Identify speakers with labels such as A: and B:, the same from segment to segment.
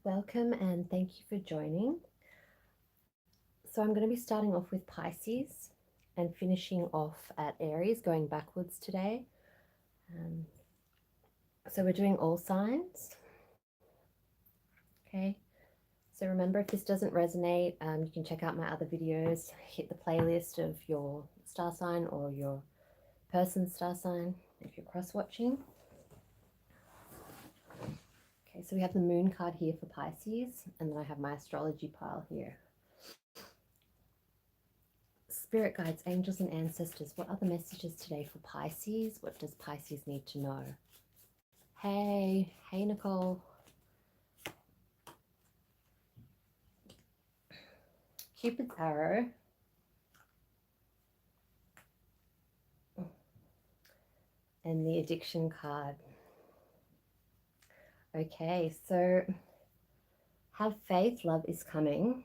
A: Welcome and thank you for joining. So I'm going to be starting off with Pisces and finishing off at Aries, going backwards today. So we're doing all signs. Okay. So remember, if this doesn't resonate, you can check out my other videos, hit the playlist of your star sign or your person's star sign if you're cross-watching. Okay, so we have the moon card here for Pisces, and then I have my astrology pile here. Spirit guides, angels, and ancestors, what are the messages today for Pisces? What does Pisces need to know? Hey Nicole. Cupid's arrow. And the addiction card. Okay, so have faith, love is coming.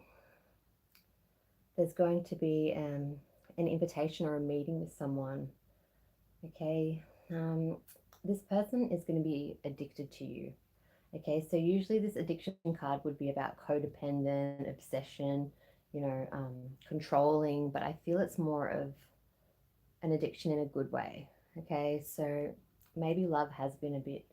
A: There's going to be an invitation or a meeting with someone. Okay, this person is going to be addicted to you. Okay, so usually this addiction card would be about codependent, obsession, controlling, but I feel it's more of an addiction in a good way. Okay, so maybe love has been a bit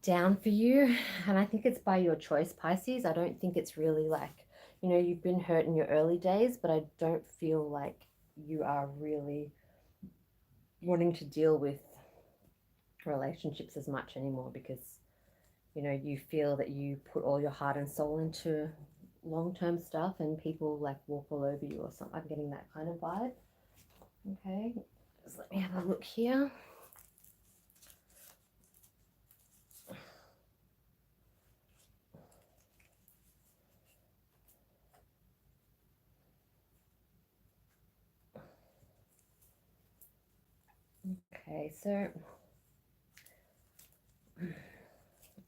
A: down for you, and I think it's by your choice, Pisces. I don't think it's really like, you've been hurt in your early days, but I don't feel like you are really wanting to deal with relationships as much anymore because you feel that you put all your heart and soul into long-term stuff and people like walk all over you or something. I'm getting that kind of vibe. Okay, just let me have a look here. Okay, so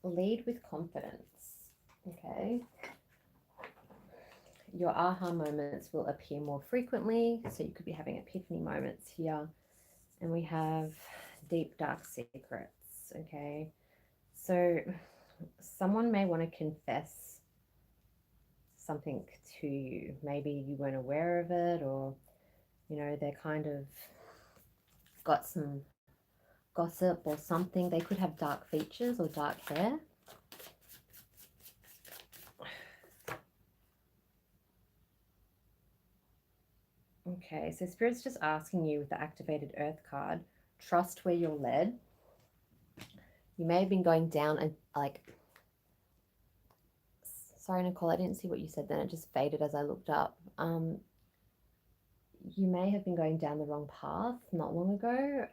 A: lead with confidence. Okay, your aha moments will appear more frequently, so you could be having epiphany moments here. And we have deep dark secrets. Okay, so someone may want to confess something to you. Maybe you weren't aware of it, or they're kind of got some gossip or something. They could have dark features or dark hair. Okay, so Spirit's just asking you with the activated Earth card, trust where you're led. You may have been going down and sorry, Nicole, I didn't see what you said then. It just faded as I looked up. You may have been going down the wrong path not long ago,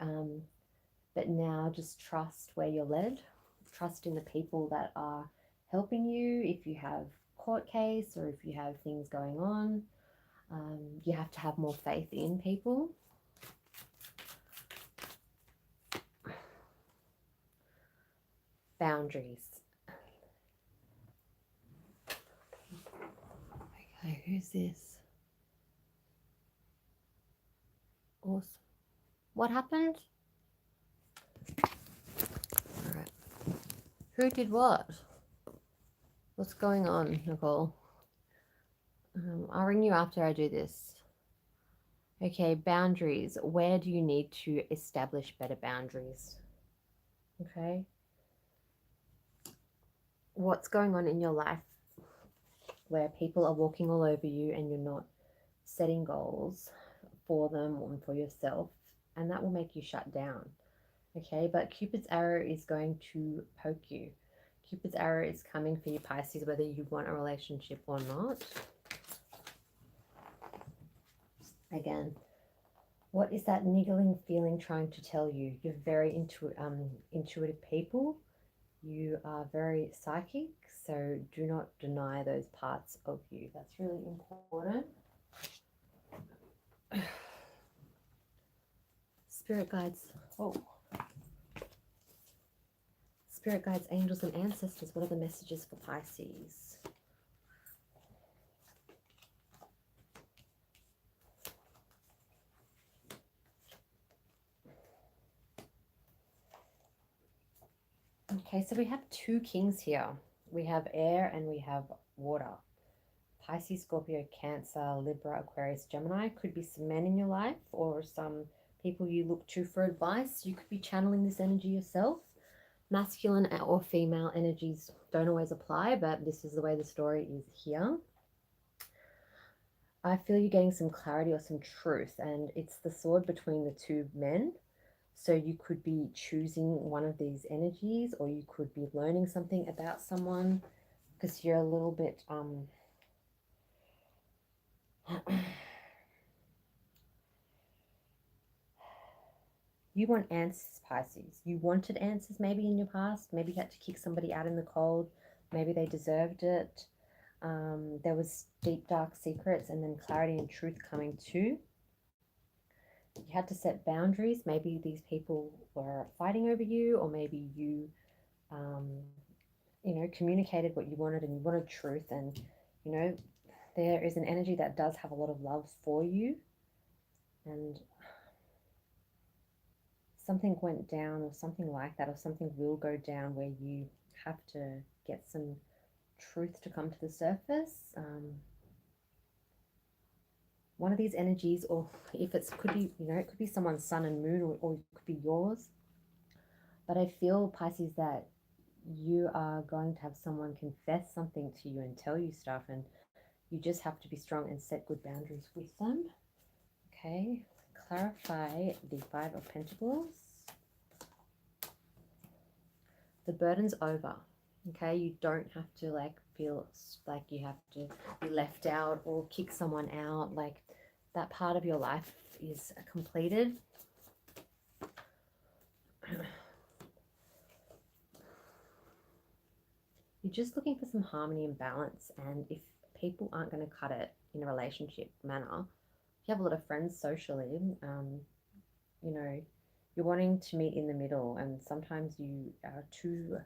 A: but now just trust where you're led. Trust in the people that are helping you. If you have court case or if you have things going on, you have to have more faith in people. Boundaries. Okay, who's this? Awesome. What happened? All right. Who did what? What's going on, Nicole? I'll ring you after I do this. Okay, boundaries. Where do you need to establish better boundaries? Okay. What's going on in your life where people are walking all over you and you're not setting goals for them and for yourself, and that will make you shut down. Okay, but Cupid's arrow is going to poke you. Cupid's arrow is coming for you, Pisces, whether you want a relationship or not. Again, what is that niggling feeling trying to tell you? You're very intuitive people. You are very psychic, so do not deny those parts of you. That's really important. Spirit guides. Oh. Spirit guides, angels, and ancestors. What are the messages for Pisces? Okay, so we have two kings here. We have air and we have water. Pisces, Scorpio, Cancer, Libra, Aquarius, Gemini. Could be some men in your life or some people you look to for advice. You could be channeling this energy yourself. Masculine or female energies don't always apply, but this is the way the story is here. I feel you're getting some clarity or some truth, and it's the sword between the two men. So you could be choosing one of these energies, or you could be learning something about someone because you're a little bit you want answers, Pisces. You wanted answers maybe in your past. Maybe you had to kick somebody out in the cold. Maybe they deserved it. There was deep, dark secrets and then clarity and truth coming too. You had to set boundaries. Maybe these people were fighting over you, or maybe you, communicated what you wanted and you wanted truth. And, there is an energy that does have a lot of love for you. And something went down or something like that, or something will go down where you have to get some truth to come to the surface. One of these energies, or if it could be, it could be someone's sun and moon, or it could be yours. But I feel, Pisces, that you are going to have someone confess something to you and tell you stuff, and you just have to be strong and set good boundaries with them. Okay, clarify the Five of Pentacles. The burden's over. Okay, you don't have to feel like you have to be left out or kick someone out. Like, that part of your life is completed. You're just looking for some harmony and balance, and if people aren't going to cut it in a relationship manner, if you have a lot of friends socially, you're wanting to meet in the middle, and sometimes you are too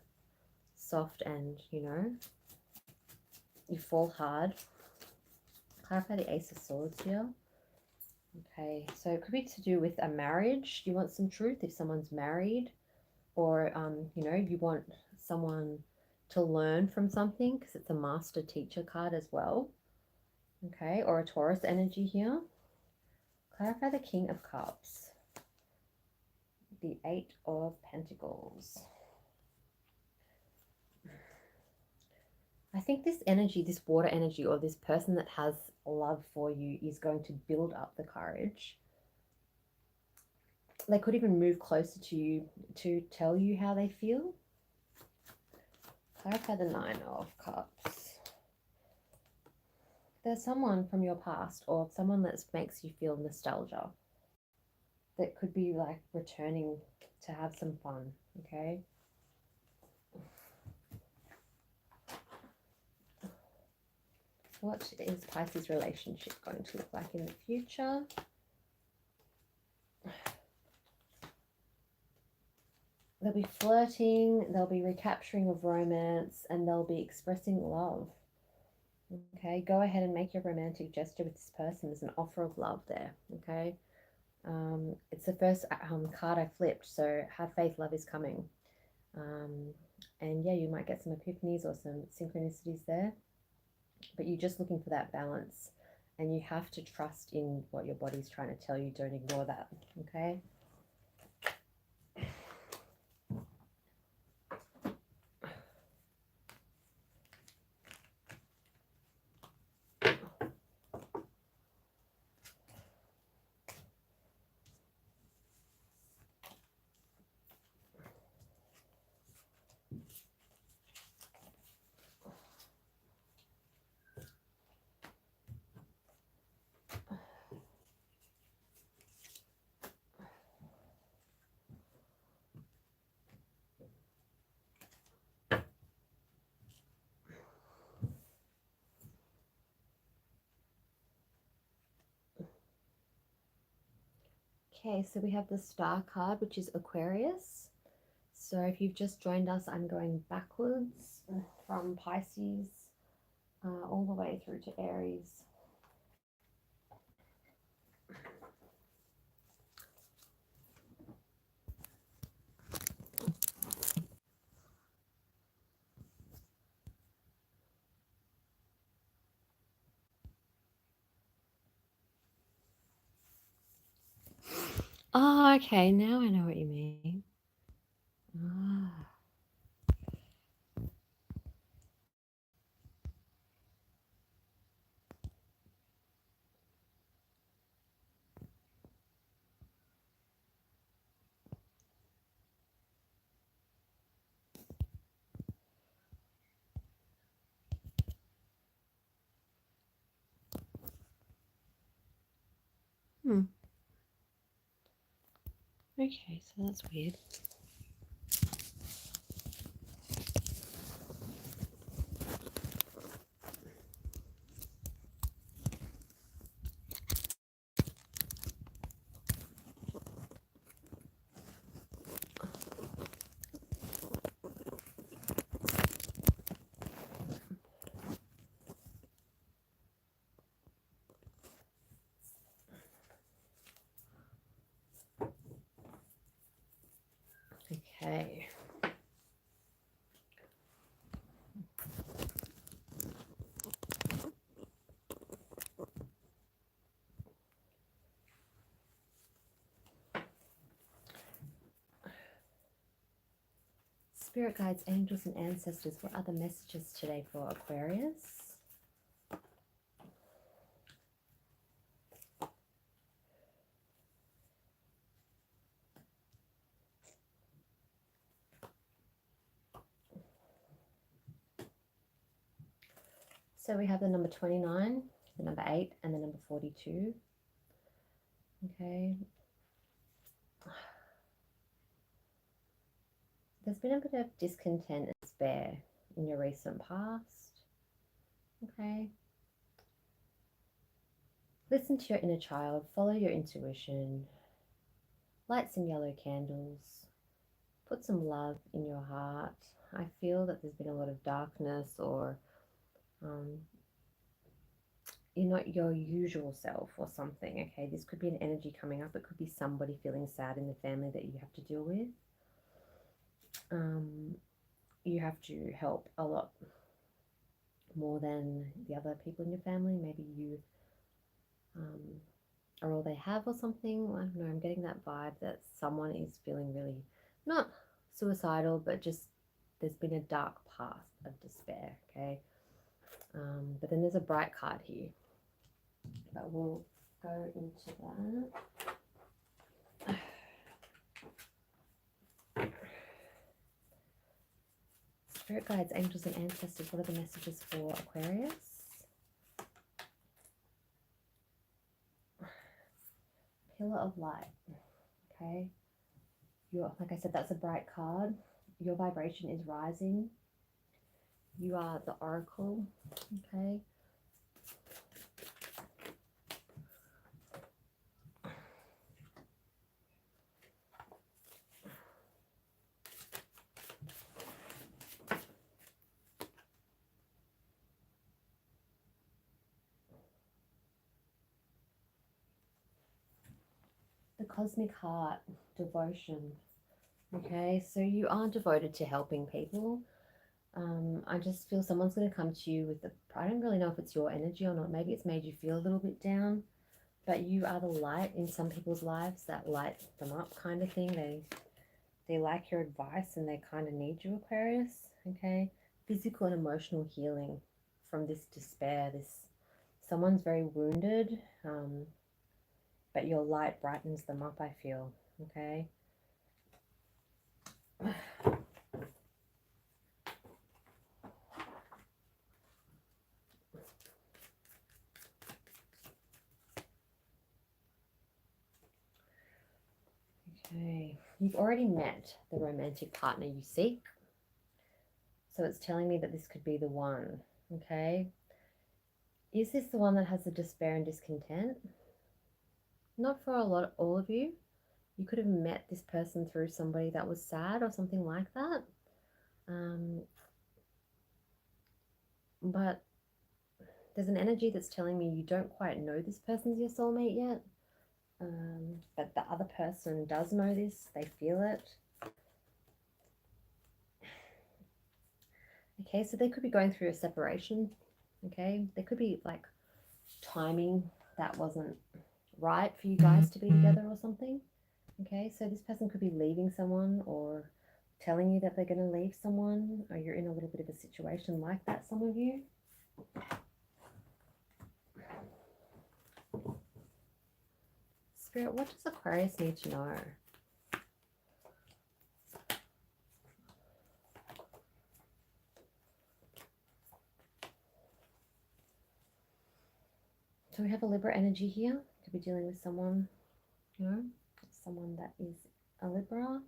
A: soft and, you fall hard. Clarify the Ace of Swords here. Okay, so it could be to do with a marriage. You want some truth if someone's married, or, you want someone to learn from something because it's a master teacher card as well. Okay, or a Taurus energy here. Clarify the King of Cups. The Eight of Pentacles. I think this energy, this water energy, or this person that has love for you is going to build up the courage. They could even move closer to you to tell you how they feel. Clarify the Nine of Cups. There's someone from your past, or someone that makes you feel nostalgia, that could be like returning to have some fun. Okay. What is Pisces' relationship going to look like in the future? They'll be flirting, they'll be recapturing of romance, and they'll be expressing love. Okay, go ahead and make your romantic gesture with this person. There's an offer of love there. Okay, it's the first card I flipped, so have faith, love is coming. And yeah, you might get some epiphanies or some synchronicities there, but you're just looking for that balance, and you have to trust in what your body's trying to tell you. Don't ignore that. Okay. Okay, so we have the Star card, which is Aquarius. So if you've just joined us, I'm going backwards from Pisces all the way through to Aries. Oh, okay. Now I know what you mean. Ah. Hmm. Okay, so that's weird. Okay. Spirit guides, angels, and ancestors, what are the messages today for Aquarius? So we have the number 29, the number 8, and the number 42. Okay. There's been a bit of discontent and despair in your recent past. Okay. Listen to your inner child, follow your intuition, light some yellow candles, put some love in your heart. I feel that there's been a lot of darkness, or um, you're not your usual self or something. Okay, this could be an energy coming up. It could be somebody feeling sad in the family that you have to deal with. You have to help a lot more than the other people in your family. Maybe you are all they have or something. I don't know. I'm getting that vibe that someone is feeling really not suicidal, but just there's been a dark path of despair. Okay. But then there's a bright card here. But we'll go into that. Spirit guides, angels, and ancestors, what are the messages for Aquarius? Pillar of light. Okay. Like I said, that's a bright card. Your vibration is rising. You are the oracle. Okay. The cosmic heart, devotion. Okay, so you are devoted to helping people. I just feel someone's going to come to you with the, I don't really know if it's your energy or not. Maybe it's made you feel a little bit down, but you are the light in some people's lives that light them up, kind of thing. They like your advice and they kind of need you, Aquarius. Okay, physical and emotional healing from this despair. Someone's very wounded, but your light brightens them up, I feel. Okay. Okay, you've already met the romantic partner you seek. So it's telling me that this could be the one. Okay. Is this the one that has the despair and discontent? Not for all of you. You could have met this person through somebody that was sad or something like that. But there's an energy that's telling me you don't quite know this person's your soulmate yet. But the other person does know this. They feel it. Okay, so they could be going through a separation. Okay, there could be like timing that wasn't right for you guys to be together or something. Okay, so this person could be leaving someone or telling you that they're going to leave someone, or you're in a little bit of a situation like that, some of you. Spirit, what does Aquarius need to know? So we have a Libra energy here. Could be dealing with someone, you know, someone that is a Libra.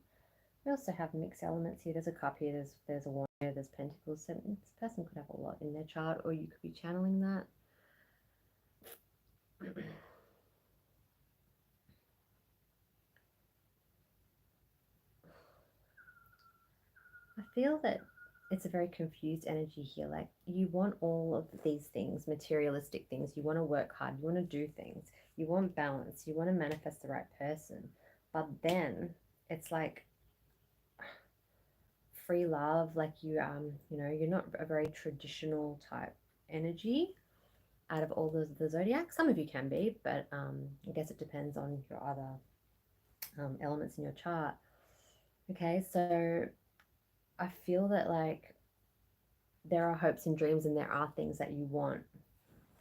A: We also have mixed elements here. There's a cup here, there's a wand here, there's pentacles. So this person could have a lot in their chart, or you could be channeling that. I feel that it's a very confused energy here. Like, you want all of these things, materialistic things. You want to work hard. You want to do things. You want balance. You want to manifest the right person. But then it's like free love. Like, you know, you're not a very traditional type energy out of all the zodiac. Some of you can be, but I guess it depends on your other elements in your chart. Okay, so I feel that, like, there are hopes and dreams and there are things that you want,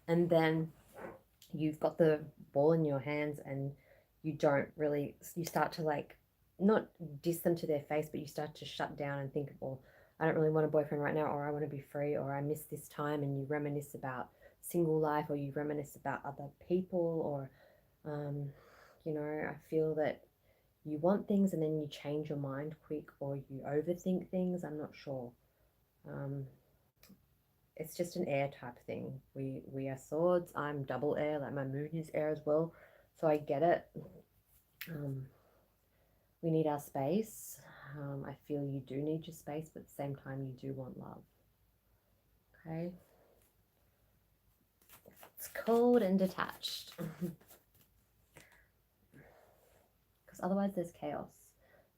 A: and then you've got the ball in your hands and you don't really, you start to, like, not diss them to their face, but you start to shut down and think, well, I don't really want a boyfriend right now, or I want to be free, or I miss this time, and you reminisce about single life, or you reminisce about other people, or you know, I feel that you want things and then you change your mind quick, or you overthink things. I'm not sure. um, it's just an air type thing. We are swords. I'm double air, like my moon is air as well, so I get it. um, we need our space. I feel you do need your space, but at the same time you do want love. Okay, it's cold and detached. Because otherwise there's chaos.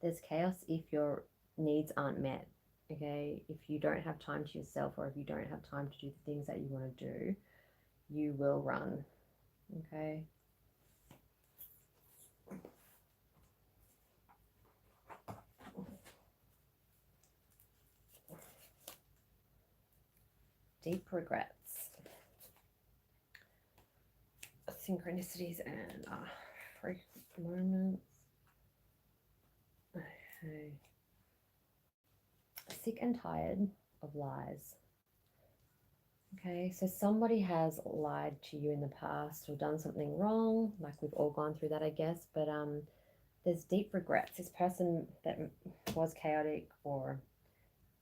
A: There's chaos if your needs aren't met. Okay, if you don't have time to yourself, or if you don't have time to do the things that you want to do, you will run. Okay, deep regrets, synchronicities, and freak moments. Okay, sick and tired of lies. Okay, so somebody has lied to you in the past or done something wrong. Like, we've all gone through that, I guess. But there's deep regrets. This person that was chaotic or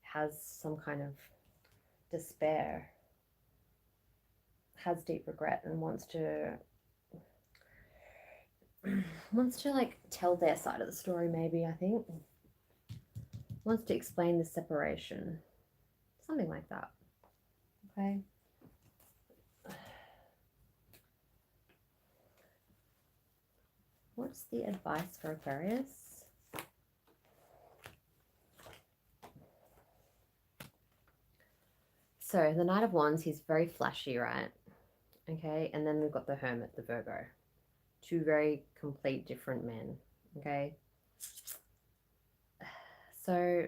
A: has some kind of despair has deep regret and wants to like tell their side of the story. Maybe, I think, wants to explain the separation, something like that. Okay. What's the advice for Aquarius? So the Knight of Wands, he's very flashy, right? Okay, and then we've got the Hermit, the Virgo. Two very complete different men. Okay. So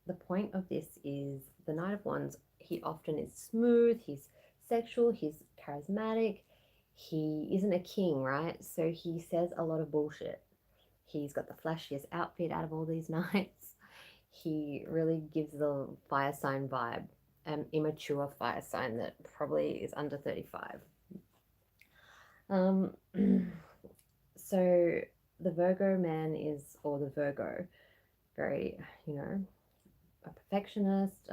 A: the point of this is the Knight of Wands, he often is smooth, he's sexual, he's charismatic, he isn't a king, right? So he says a lot of bullshit. He's got the flashiest outfit out of all these knights. He really gives the fire sign vibe, an immature fire sign that probably is under 35. Um, so the Virgo man is, or the Virgo, very, you know, a perfectionist,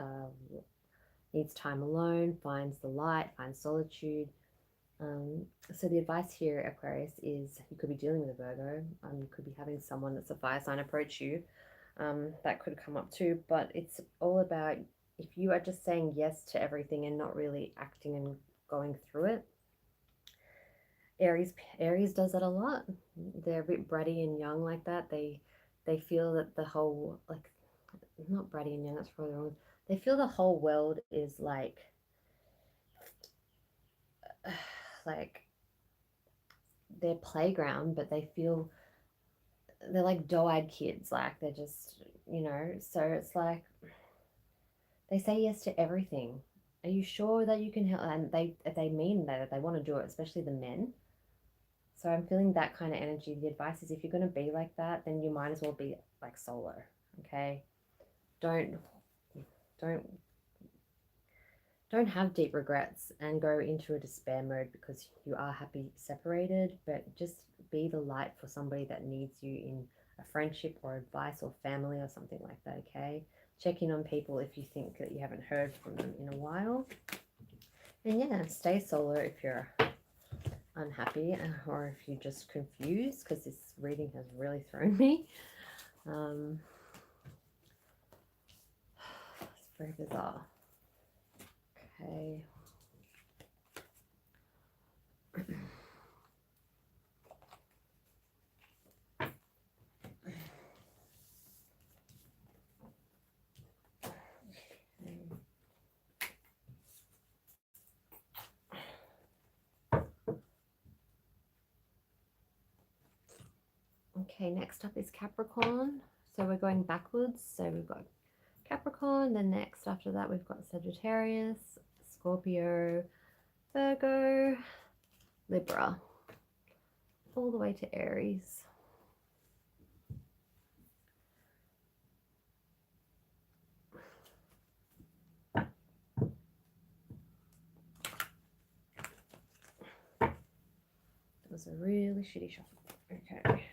A: needs time alone, finds the light, finds solitude. So the advice here, Aquarius, is you could be dealing with a Virgo. You could be having someone that's a fire sign approach you. That could come up too, but it's all about, if you are just saying yes to everything and not really acting and going through it. Aries does that a lot. They're a bit bratty and young like that. They feel that the whole, like, not bratty and young, that's probably wrong. They feel the whole world is like their playground, but they feel they're like doe-eyed kids, like they're just, you know, so it's like they say yes to everything. Are you sure that you can help? And if they mean that, they want to do it, especially the men. So I'm feeling that kind of energy. The advice is if you're going to be like that, then you might as well be like solo. Okay. Don't don't don't have deep regrets and go into a despair mode because you are happy separated, but just be the light for somebody that needs you in a friendship or advice or family or something like that. Okay. Check in on people if you think that you haven't heard from them in a while. And yeah, stay solo if you're unhappy or if you're just confused, because this reading has really thrown me. It's very bizarre. Okay. Okay, next up is Capricorn. So we're going backwards. So we've got Capricorn, then next after that we've got Sagittarius, Scorpio, Virgo, Libra, all the way to Aries. That was a really shitty shuffle. Okay.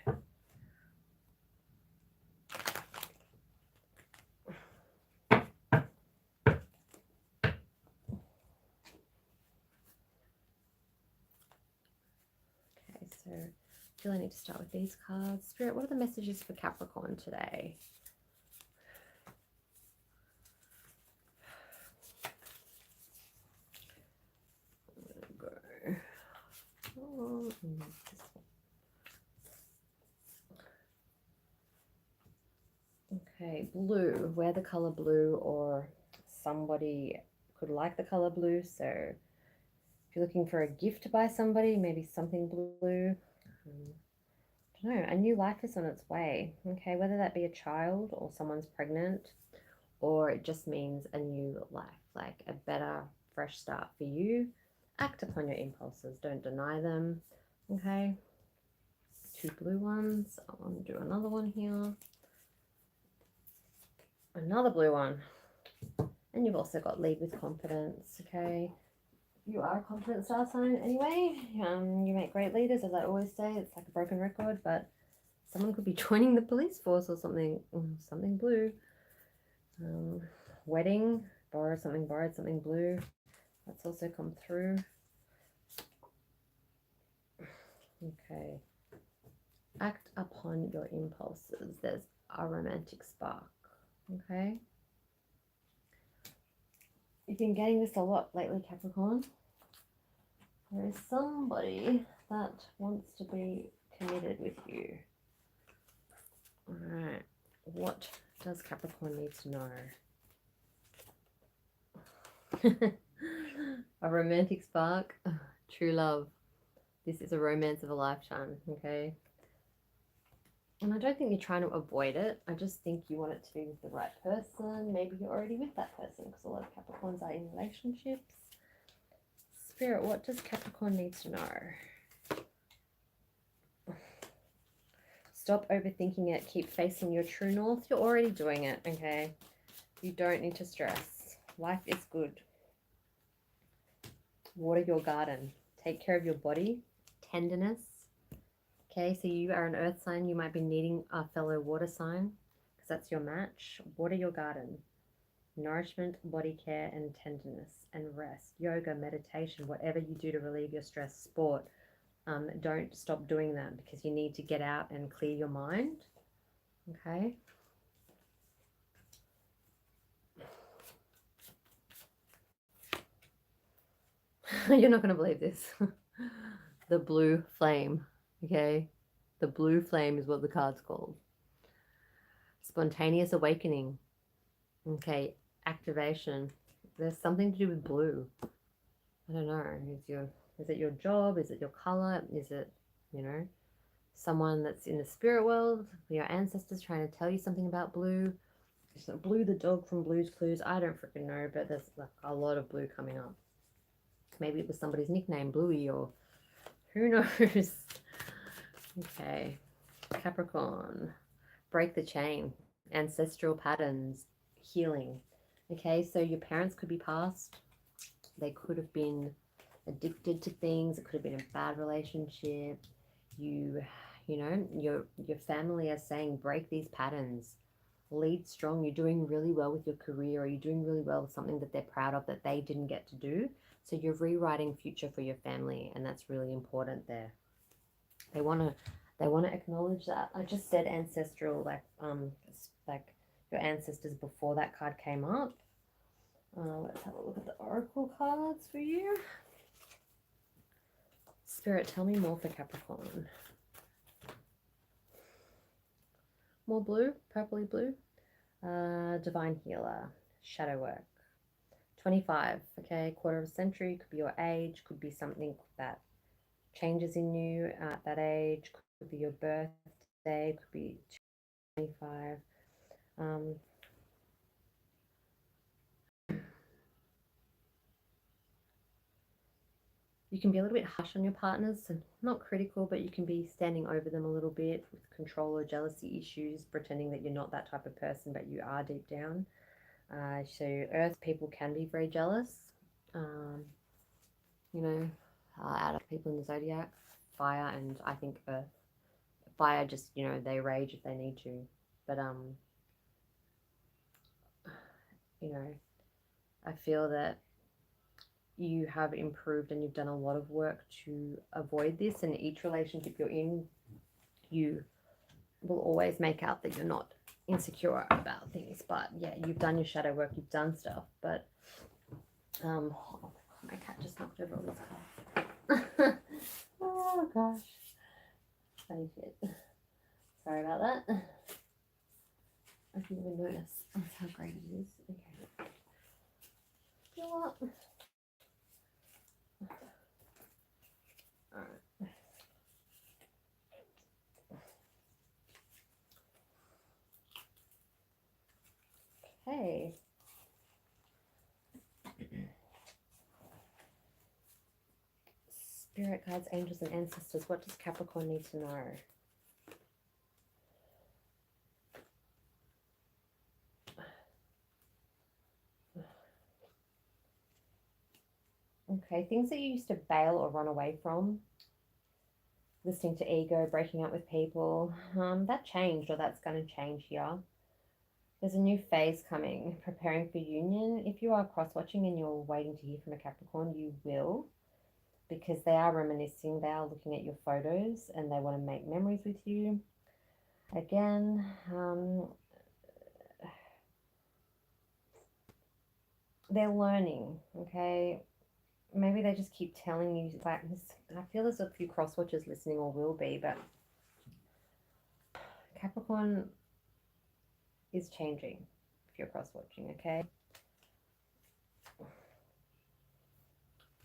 A: So I feel I need to start with these cards. Spirit, what are the messages for Capricorn today? Go. Oh, okay, blue. Wear the color blue, or somebody could like the color blue. So if you're looking for a gift to buy somebody, maybe something blue. I don't know, a new life is on its way. Okay, whether that be a child or someone's pregnant, or it just means a new life, like a better, fresh start for you. Act upon your impulses, don't deny them. Okay, 2 blue ones. I want to do another one here. Another blue one. And you've also got lead with confidence. Okay, you are a confident star sign anyway. You make great leaders, as I always say. It's like a broken record, but someone could be joining the police force or something. Something blue. Wedding, borrowed something blue. That's also come through. Okay. Act upon your impulses. There's a romantic spark. Okay. You've been getting this a lot lately, Capricorn. There is somebody that wants to be committed with you. All right. What does Capricorn need to know? A romantic spark, true love. This is a romance of a lifetime, okay? And I don't think you're trying to avoid it. I just think you want it to be with the right person. Maybe you're already with that person, because a lot of Capricorns are in relationships. Spirit, what does Capricorn need to know? Stop overthinking it. Keep facing your true north. You're already doing it, okay? You don't need to stress. Life is good. Water your garden. Take care of your body. Tenderness. Okay, so you are an earth sign. You might be needing a fellow water sign because that's your match. Water your garden. Nourishment, body care, and tenderness, and rest. Yoga, meditation, whatever you do to relieve your stress, sport. Don't stop doing that, because you need to get out and clear your mind. Okay. You're not going to believe this. The blue flame. Okay. The blue flame is what the card's called. Spontaneous awakening. Okay. Activation. There's something to do with blue. I don't know. Is it your job? Is it your color? Is it, you know, someone that's in the spirit world, your ancestors trying to tell you something about Blue. So Blue the dog from Blue's Clues. I don't freaking know, but there's like a lot of Blue coming up. Maybe it was somebody's nickname, Bluey, or who knows. Okay, Capricorn. Break the chain. Ancestral patterns. Healing. Okay, so your parents could be past. They could have been addicted to things. It could have been a bad relationship. You know, your family are saying break these patterns. Lead strong. You're doing really well with your career, or you're doing really well with something that they're proud of that they didn't get to do. So you're rewriting future for your family, and that's really important there. They want to acknowledge that. I just said ancestral, like your ancestors before that card came up. Let's have a look at the oracle cards for you. Spirit, tell me more for Capricorn. More blue, purpley blue. Divine healer, shadow work. 25, okay, quarter of a century, could be your age, could be something that changes in you at that age, could be your birthday, could be 25. You can be a little bit harsh on your partners, and not critical, but you can be standing over them a little bit with control or jealousy issues, pretending that you're not that type of person, but you are deep down. So earth people can be very jealous. You know, out of people in the zodiac, fire, and I think earth. Fire just, you know, they rage if they need to. But you know, I feel that you have improved and you've done a lot of work to avoid this, and each relationship you're in, you will always make out that you're not insecure about things. But yeah, you've done your shadow work, you've done stuff. But oh, my cat just knocked over all this stuff. Oh gosh, funny shit. Sorry about that. I didn't even notice. That's how great it is. Okay. You know what? Alright. Okay. Spirit guides, angels, and ancestors. What does Capricorn need to know? Okay, things that you used to bail or run away from, listening to ego, breaking up with people, that changed, or that's going to change here. There's a new phase coming, preparing for union. If you are cross-watching and you're waiting to hear from a Capricorn, you will, because they are reminiscing, they are looking at your photos, and they want to make memories with you. Again, they're learning, okay? Maybe they just keep telling you, like, I feel there's a few cross watchers listening, or will be, but Capricorn is changing if you're cross watching, okay?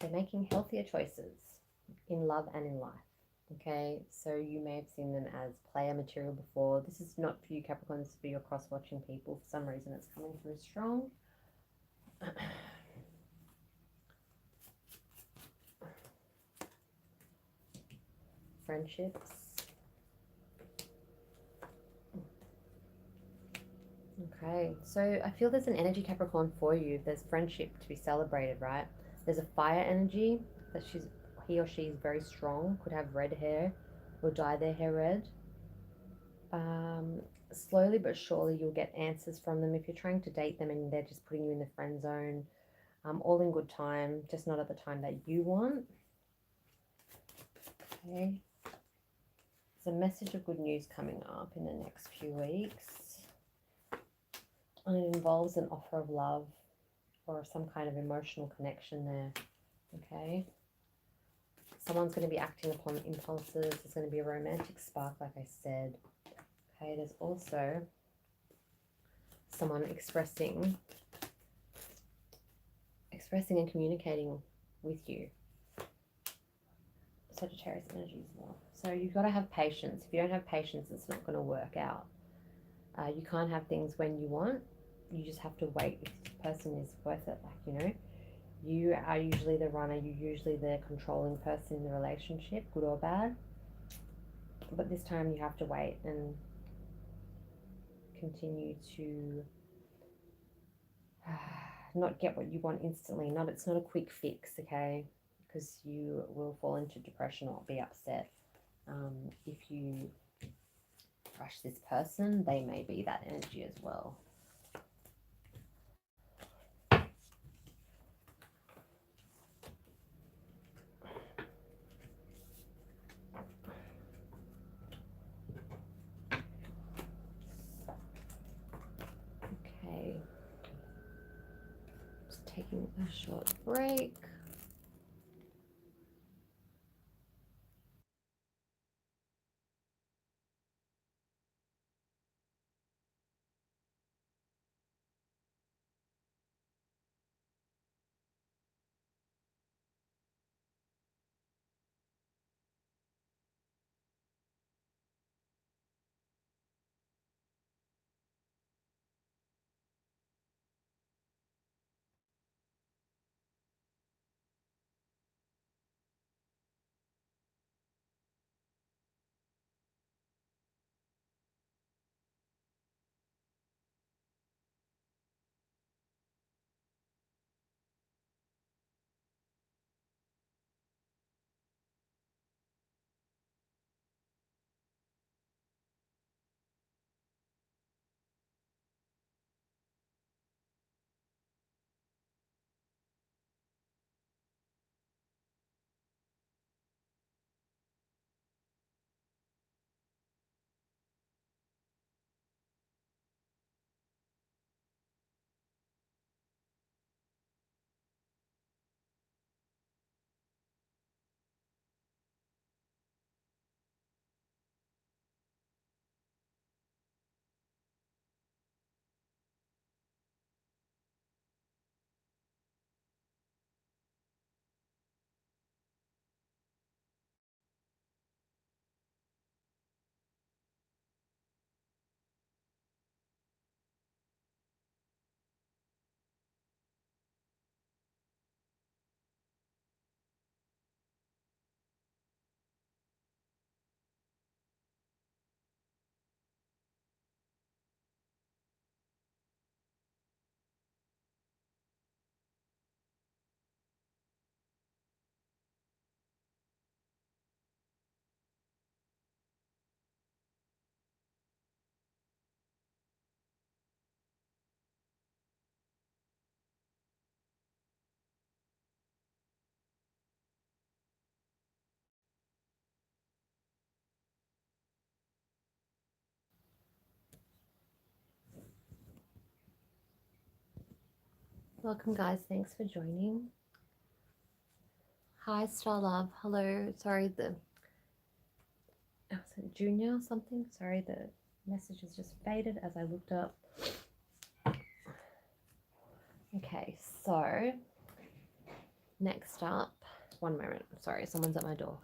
A: They're making healthier choices in love and in life, okay? So you may have seen them as player material before. This is not for you Capricorns, for your cross watching people. For some reason it's coming through strong. Friendships. Okay, so I feel there's an energy Capricorn for you. There's friendship to be celebrated, right? There's a fire energy that he or she is very strong, could have red hair or dye their hair red. Slowly but surely you'll get answers from them if you're trying to date them and they're just putting you in the friend zone. All in good time, just not at the time that you want. Okay. There's a message of good news coming up in the next few weeks. And it involves an offer of love or some kind of emotional connection there. Okay. Someone's going to be acting upon impulses. There's going to be a romantic spark, like I said. Okay, there's also someone expressing and communicating with you. Sagittarius energy as well. So you've got to have patience. If you don't have patience, it's not going to work out. You can't have things when you want. You just have to wait if this person is worth it. Like, you know, you are usually the runner, you're usually the controlling person in the relationship, good or bad. But this time you have to wait and continue to not get what you want instantly. Not It's not a quick fix, okay? Because you will fall into depression or be upset. If you rush this person, they may be that energy as well. Okay, just taking a short break. Welcome, guys. Thanks for joining. Hi, Star Love. Hello. Sorry, was it Junior or something? Sorry, the message has just faded as I looked up. Okay, so next up, one moment. Sorry, someone's at my door.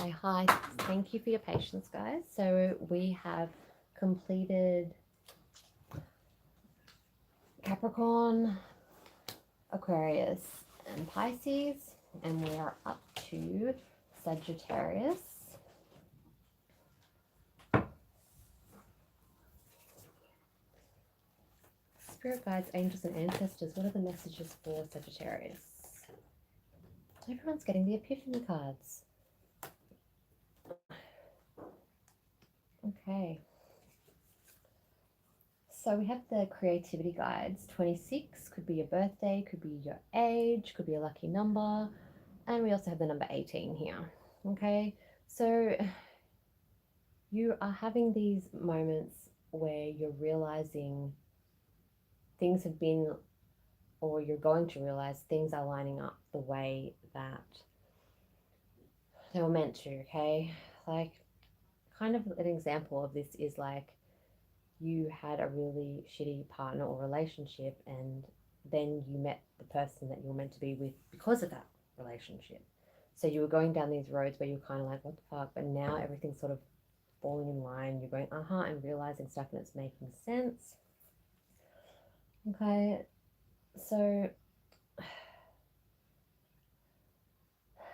A: say hi. Thank you for your patience, guys. So we have completed Capricorn, Aquarius, and Pisces, and we are up to Sagittarius. Spirit guides, angels, and ancestors, what are the messages for Sagittarius? Everyone's getting the Epiphany cards. Okay. So we have the creativity guides. 26 could be your birthday, could be your age, could be a lucky number. And we also have the number 18 here. Okay. So you are having these moments where you're realizing things have been, or you're going to realize things are lining up the way that they were meant to. Okay. Like, kind of an example of this is like, you had a really shitty partner or relationship, and then you met the person that you were meant to be with because of that relationship. So you were going down these roads where you were kind of like, what the fuck? But now everything's sort of falling in line. You're going, and realizing stuff, and it's making sense. Okay. So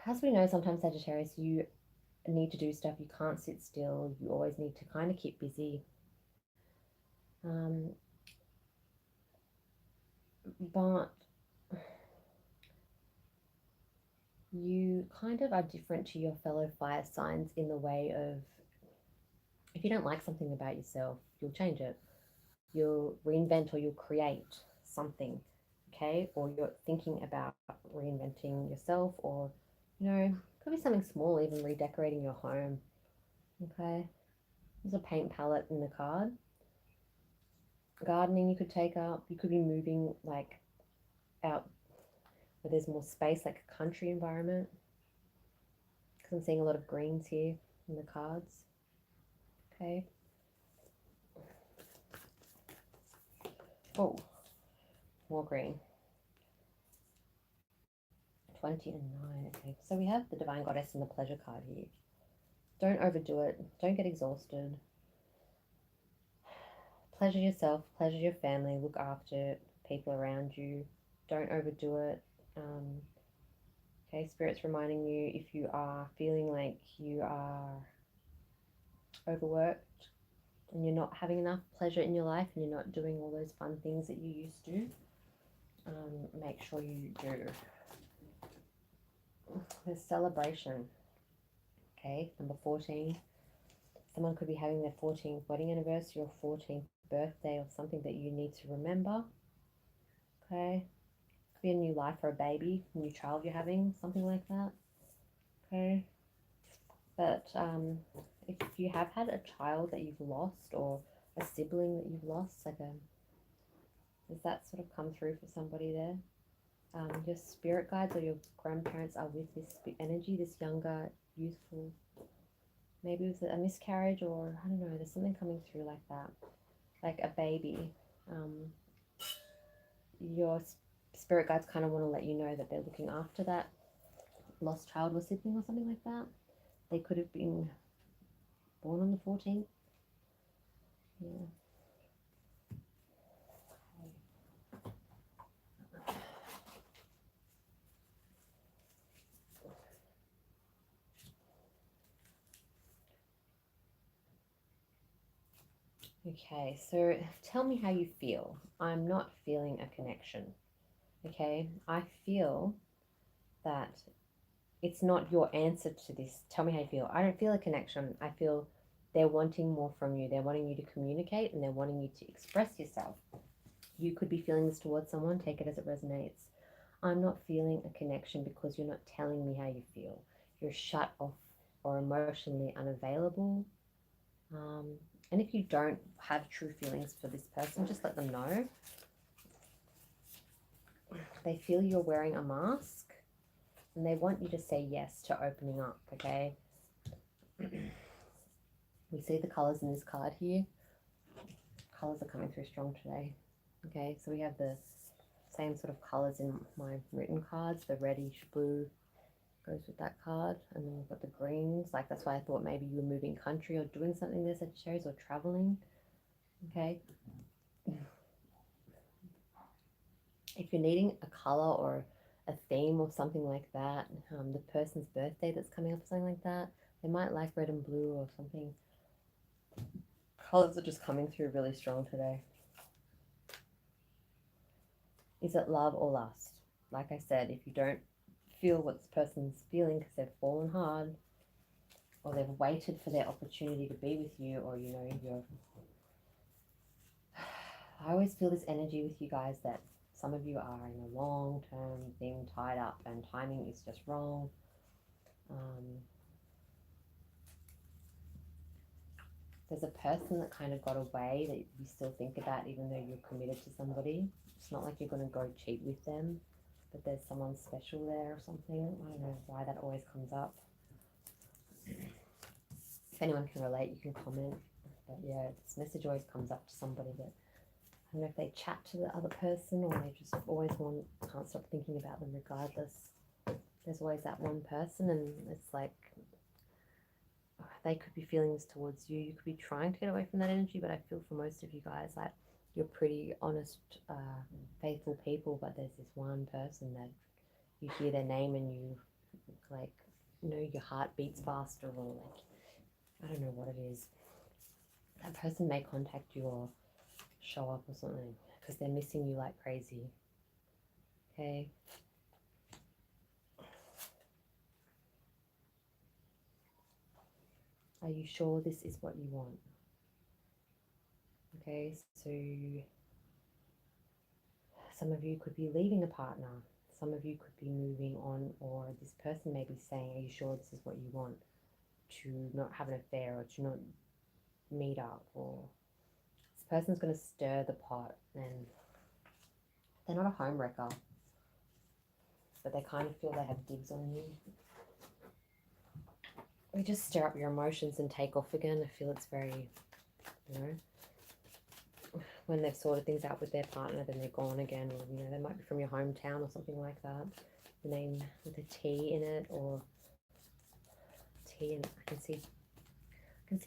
A: as we know, sometimes Sagittarius, you need to do stuff. You can't sit still. You always need to kind of keep busy. But you kind of are different to your fellow fire signs in the way of, if you don't like something about yourself, you'll change it. You'll reinvent, or you'll create something, okay? Or you're thinking about reinventing yourself, or, could be something small, even redecorating your home, okay? There's a paint palette in the card. Gardening you could take up. You could be moving like out where there's more space, like a country environment, because I'm seeing a lot of greens here in the cards. Okay. Oh, more green. 20 and 9. Okay, so we have the Divine Goddess and the Pleasure card here. Don't overdo it. Don't get exhausted. Pleasure yourself, pleasure your family, look after people around you. Don't overdo it. Okay, Spirit's reminding you, if you are feeling like you are overworked and you're not having enough pleasure in your life, and you're not doing all those fun things that you used to, make sure you do. There's celebration. Okay, number 14. Someone could be having their 14th wedding anniversary or 14th birthday, or something that you need to remember. Okay, could be a new life for a baby, a new child you're having, something like that. Okay, but if you have had a child that you've lost, or a sibling that you've lost, like does that sort of come through for somebody there? Your spirit guides or your grandparents are with this energy, this younger, youthful, maybe it was a miscarriage, or I don't know, there's something coming through like that, like a baby. Your spirit guides kind of want to let you know that they're looking after that lost child or sibling or something like that. They could have been born on the 14th. Yeah. Okay, so tell me how you feel. I'm not feeling a connection. Okay, I feel that it's not your answer to this. Tell me how you feel. I don't feel a connection. I feel they're wanting more from you. They're wanting you to communicate, and they're wanting you to express yourself. You could be feeling this towards someone. Take it as it resonates. I'm not feeling a connection because you're not telling me how you feel. You're shut off or emotionally unavailable. And if you don't have true feelings for this person, just let them know. They feel you're wearing a mask, and they want you to say yes to opening up, okay? We see the colors in this card here. Colors are coming through strong today. Okay, so we have the same sort of colors in my written cards, the reddish blue, goes with that card. And then we've got the greens, like that's why I thought maybe you were moving country or doing something there, Sagittarius, or traveling. Okay, if you're needing a color or a theme or something like that, the person's birthday that's coming up or something like that, they might like red and blue or something. Colors are just coming through really strong today. Is it love or lust? Like I said, if you don't feel what this person's feeling because they've fallen hard, or they've waited for their opportunity to be with you, or you know, you're I always feel this energy with you guys that some of you are in a long-term thing tied up and timing is just wrong. There's a person that kind of got away that you still think about even though you're committed to somebody. It's not like you're going to go cheat with them, but there's someone special there or something. I don't know why that always comes up. If anyone can relate, you can comment. But yeah, this message always comes up to somebody that I don't know if they chat to the other person or they just always can't stop thinking about them regardless. There's always that one person, and it's like they could be feeling this towards you. You could be trying to get away from that energy, but I feel for most of you guys like you're pretty honest, faithful people, but there's this one person that you hear their name and you like, you know, your heart beats faster, or like, I don't know what it is. That person may contact you or show up or something because they're missing you like crazy. Okay. Are you sure this is what you want? Okay, so some of you could be leaving a partner. Some of you could be moving on, or this person may be saying, are you sure this is what you want? To not have an affair or to not meet up, or this person's going to stir the pot, and they're not a home wrecker, but they kind of feel they have dibs on you. They just stir up your emotions and take off again. I feel it's very, you know, when they've sorted things out with their partner, then they're gone again, or you know, they might be from your hometown or something like that. The name with a T in it, or T, and I can see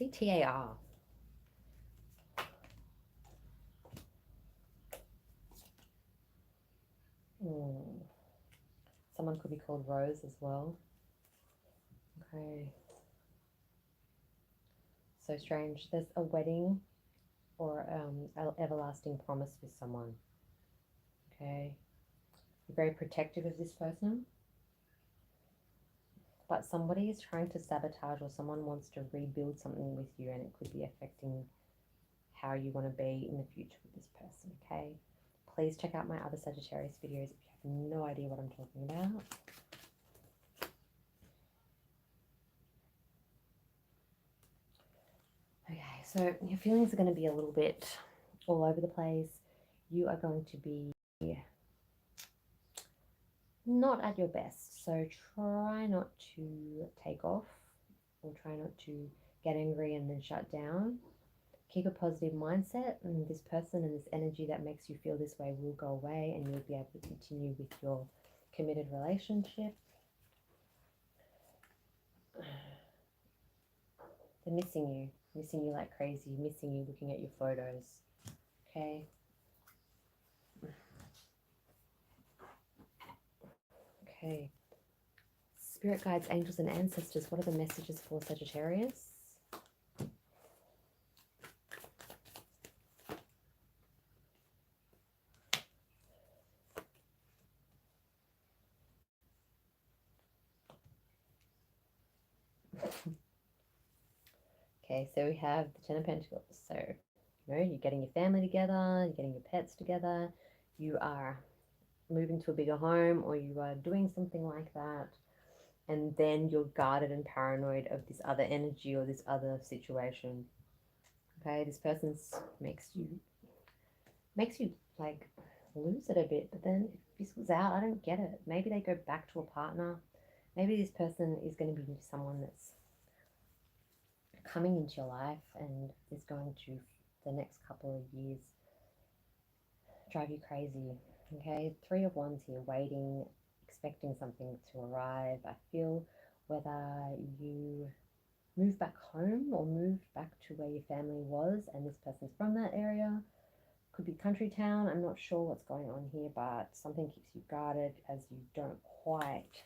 A: TAR. Someone could be called Rose as well. Okay. So strange. There's a wedding or an everlasting promise with someone. Okay. You're very protective of this person, but somebody is trying to sabotage, or someone wants to rebuild something with you, and it could be affecting how you want to be in the future with this person. Okay. Please check out my other Sagittarius videos if you have no idea what I'm talking about. Okay, so your feelings are going to be a little bit all over the place. You are going to be not at your best, so try not to take off, or try not to get angry and then shut down. Keep a positive mindset, and this person and this energy that makes you feel this way will go away, and you'll be able to continue with your committed relationship. They're missing you like crazy, missing you, looking at your photos. Okay. Okay. Spirit guides, angels, and ancestors, what are the messages for Sagittarius? Okay, so we have the Ten of Pentacles. So, you know, you're getting your family together, you're getting your pets together, you are moving to a bigger home, or you are doing something like that, and then you're guarded and paranoid of this other energy or this other situation. Okay, this person makes you like lose it a bit, but then it fizzles out. I don't get it. Maybe they go back to a partner. Maybe this person is going to be someone that's coming into your life and is going to, the next couple of years, drive you crazy. Okay, Three of Wands here, waiting, expecting something to arrive. I feel whether you move back home or moved back to where your family was and this person's from that area. Could be country town. I'm not sure what's going on here, but something keeps you guarded as you don't quite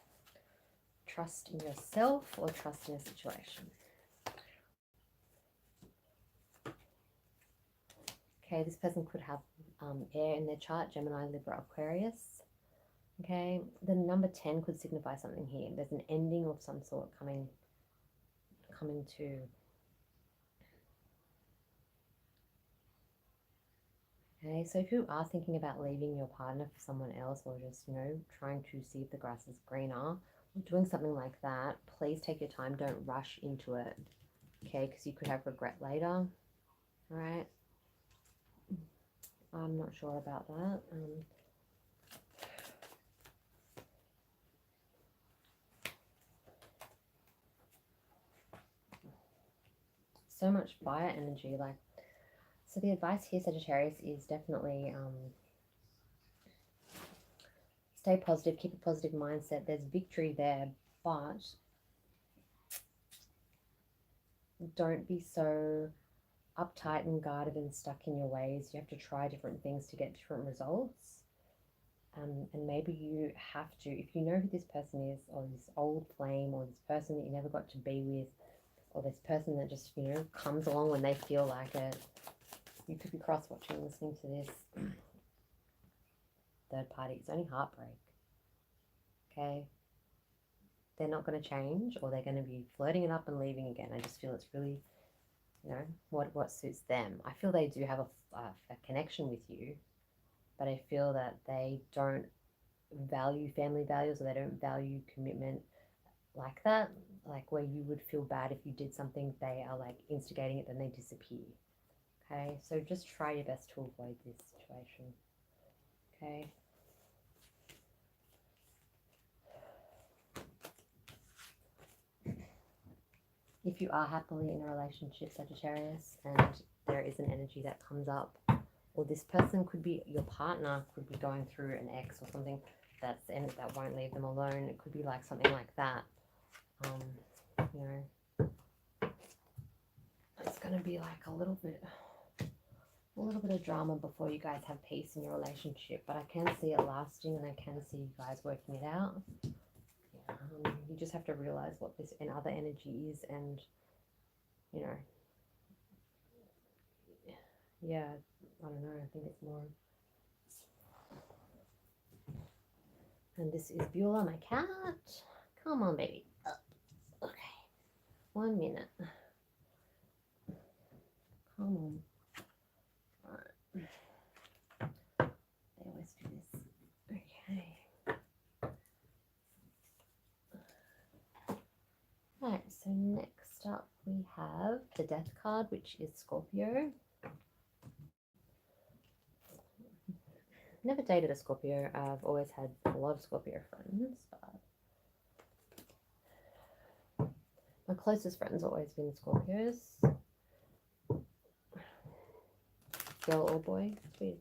A: trust in yourself or trust in a situation. Okay, this person could have air in their chart, Gemini, Libra, Aquarius. Okay, the number 10 could signify something here. There's an ending of some sort coming to. Okay, so if you are thinking about leaving your partner for someone else, or just, you know, trying to see if the grass is greener, or doing something like that, please take your time. Don't rush into it, okay, because you could have regret later. All right, I'm not sure about that. So much fire energy, like, so the advice here, Sagittarius, is definitely stay positive, keep a positive mindset. There's victory there, but don't be so uptight and guarded and stuck in your ways. You have to try different things to get different results. And maybe you have to, if you know who this person is, or this old flame, or this person that you never got to be with, or this person that just, you know, comes along when they feel like it, you could be cross-watching, listening to this. Third party, it's only heartbreak. Okay? They're not going to change, or they're going to be flirting it up and leaving again. I just feel it's really, you know, what suits them. I feel they do have a connection with you, but I feel that they don't value family values, or they don't value commitment like that, like where you would feel bad if you did something, they are like instigating it, then they disappear. Okay, so just try your best to avoid this situation. Okay. If you are happily in a relationship, Sagittarius, and there is an energy that comes up, or this person could be your partner, could be going through an ex or something that won't leave them alone. It could be like something like that. You know, it's going to be like a little bit of drama before you guys have peace in your relationship, but I can see it lasting, and I can see you guys working it out. You just have to realize what this and other energy is, and, you know, yeah, I don't know, I think it's more. And this is Beulah, my cat. Come on, baby. Okay, 1 minute. Come on. All right. They always do this. Okay. Alright, so next up we have the Death card, which is Scorpio. Never dated a Scorpio. I've always had a lot of Scorpio friends, but my closest friends have always been Scorpios. Girl or boy. It's weird.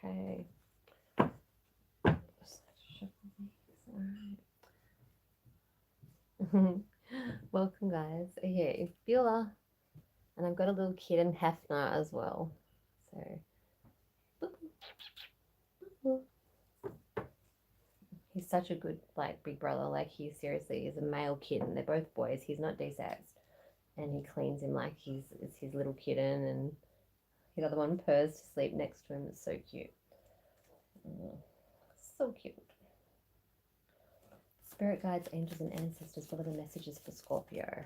A: Okay. Welcome, guys. Okay, Beulah. And I've got a little kitten, Hefner, as well. So he's such a good, like, big brother. Like, he seriously is a male kitten. They're both boys. He's not desexed. And he cleans him like it's his little kitten. And the other one purrs to sleep next to him. It's so cute. So cute. Spirit guides, angels, and ancestors. What are the messages for Scorpio?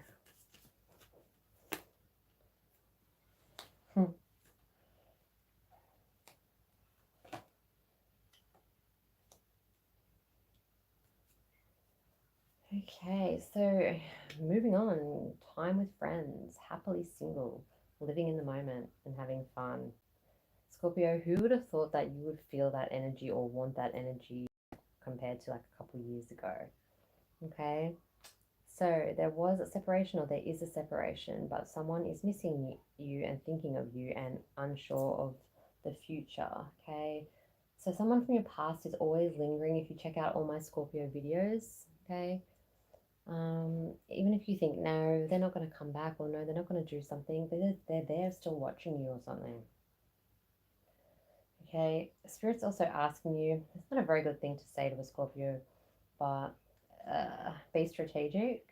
A: Okay, so moving on. Time with friends, happily single, living in the moment and having fun. Scorpio, who would have thought that you would feel that energy or want that energy compared to like a couple of years ago? Okay, So there was a separation, or there is a separation, but someone is missing you and thinking of you and unsure of the future, okay? So someone from your past is always lingering if you check out all my Scorpio videos, okay? Even if you think, no, they're not going to come back, or no, they're not going to do something, they're there still watching you or something. Okay, Spirit's also asking you, it's not a very good thing to say to a Scorpio, but be strategic.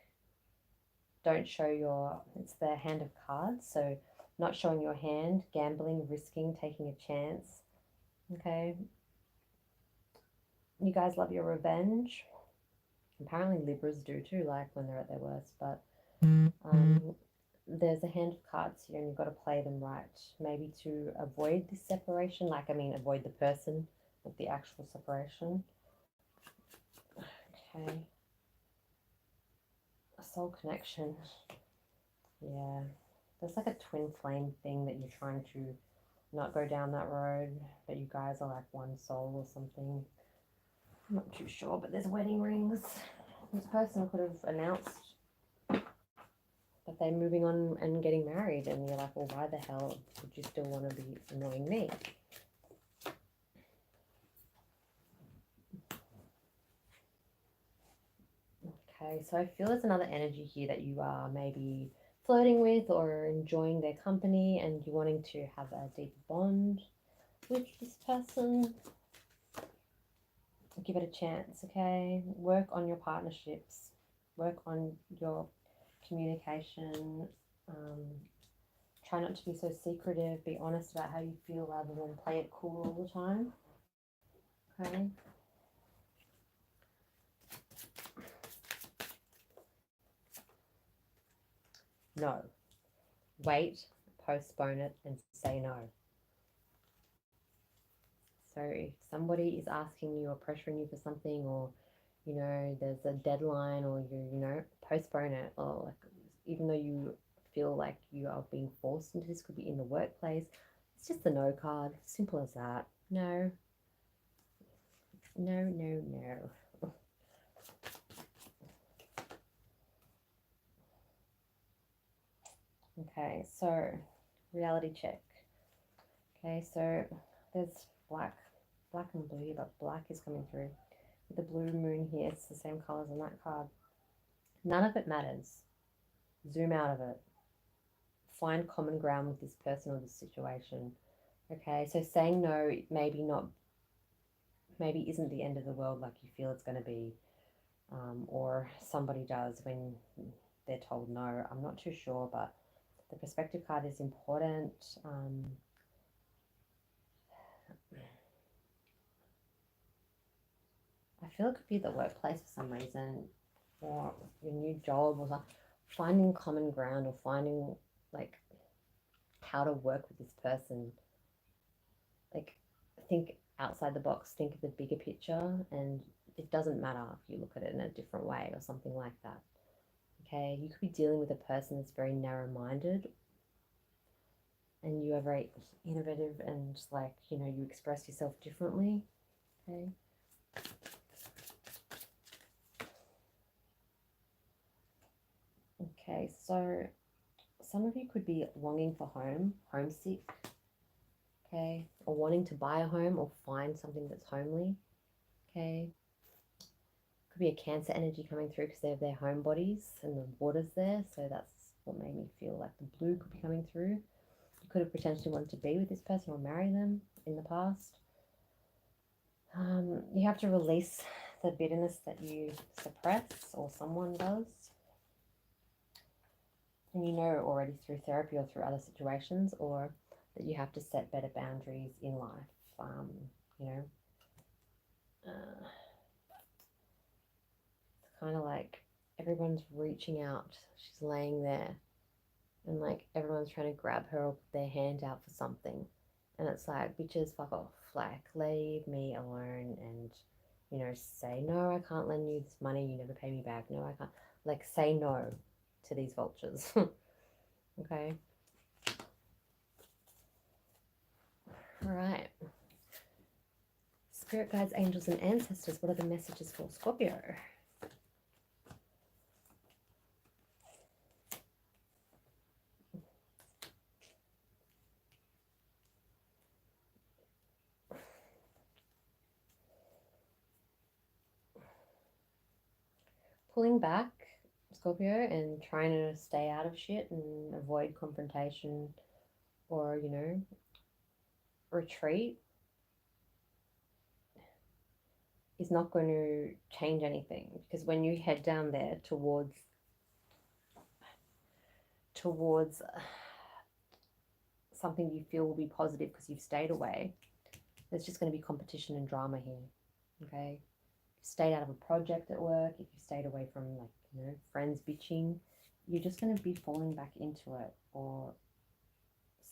A: Don't show your, it's the hand of cards, so not showing your hand, gambling, risking, taking a chance. Okay, you guys love your revenge. Apparently Libras do too, like when they're at their worst, but there's a hand of cards here and you've got to play them right, maybe to avoid this separation, like I mean avoid the person, not the actual separation. Okay, a soul connection. Yeah, there's like a twin flame thing that you're trying to not go down that road, but you guys are like one soul or something. I'm not too sure, but there's wedding rings. This person could have announced that they're moving on and getting married, and you're like, well, why the hell would you still want to be annoying me? Okay, so I feel there's another energy here that you are maybe flirting with or enjoying their company, and you're wanting to have a deeper bond with this person. Give it a chance, okay? Work on your partnerships. Work on your communication. Try not to be so secretive. Be honest about how you feel rather than play it cool all the time. Okay? No. Wait, postpone it, and say no. So if somebody is asking you or pressuring you for something, or you know there's a deadline, or you postpone it, or like even though you feel like you are being forced into this, could be in the workplace, it's just the no card. Simple as that. No, no, no, no. Okay, so reality check. Okay, so there's black and blue here, but black is coming through. With the blue moon here, it's the same colors on that card. None of it matters. Zoom out of it. Find common ground with this person or this situation. Okay, so saying no maybe isn't the end of the world like you feel it's going to be, or somebody does when they're told no. I'm not too sure, but the perspective card is important. I feel it could be the workplace for some reason, or your new job, or something. Finding common ground, or finding like how to work with this person. Like, think outside the box, think of the bigger picture, and it doesn't matter if you look at it in a different way or something like that. Okay, you could be dealing with a person that's very narrow-minded, and you are very innovative, and like you express yourself differently. Okay. Okay, so some of you could be longing for home, homesick, okay, or wanting to buy a home or find something that's homely, okay. Could be a Cancer energy coming through because they have their home bodies and the water's there, so that's what made me feel like the blue could be coming through. You could have potentially wanted to be with this person or marry them in the past. You have to release the bitterness that you suppress, or someone does. And you know already through therapy or through other situations, or that you have to set better boundaries in life. You know, it's kind of like everyone's reaching out. She's laying there, and like everyone's trying to grab her or put their hand out for something, and it's like, bitches, fuck off. Like, leave me alone, and say no. I can't lend you this money. You never pay me back. No, I can't. Like, say no to these vultures. Okay. All right. Spirit guides, angels, and ancestors, what are the messages for Scorpio? pulling back, Scorpio, and trying to stay out of shit and avoid confrontation or, you know, retreat is not going to change anything, because when you head down there towards something you feel will be positive because you've stayed away, there's just going to be competition and drama here. Okay, if you stayed out of a project at work, if you stayed away from, like, you know, friends bitching, you're just going to be falling back into it. Or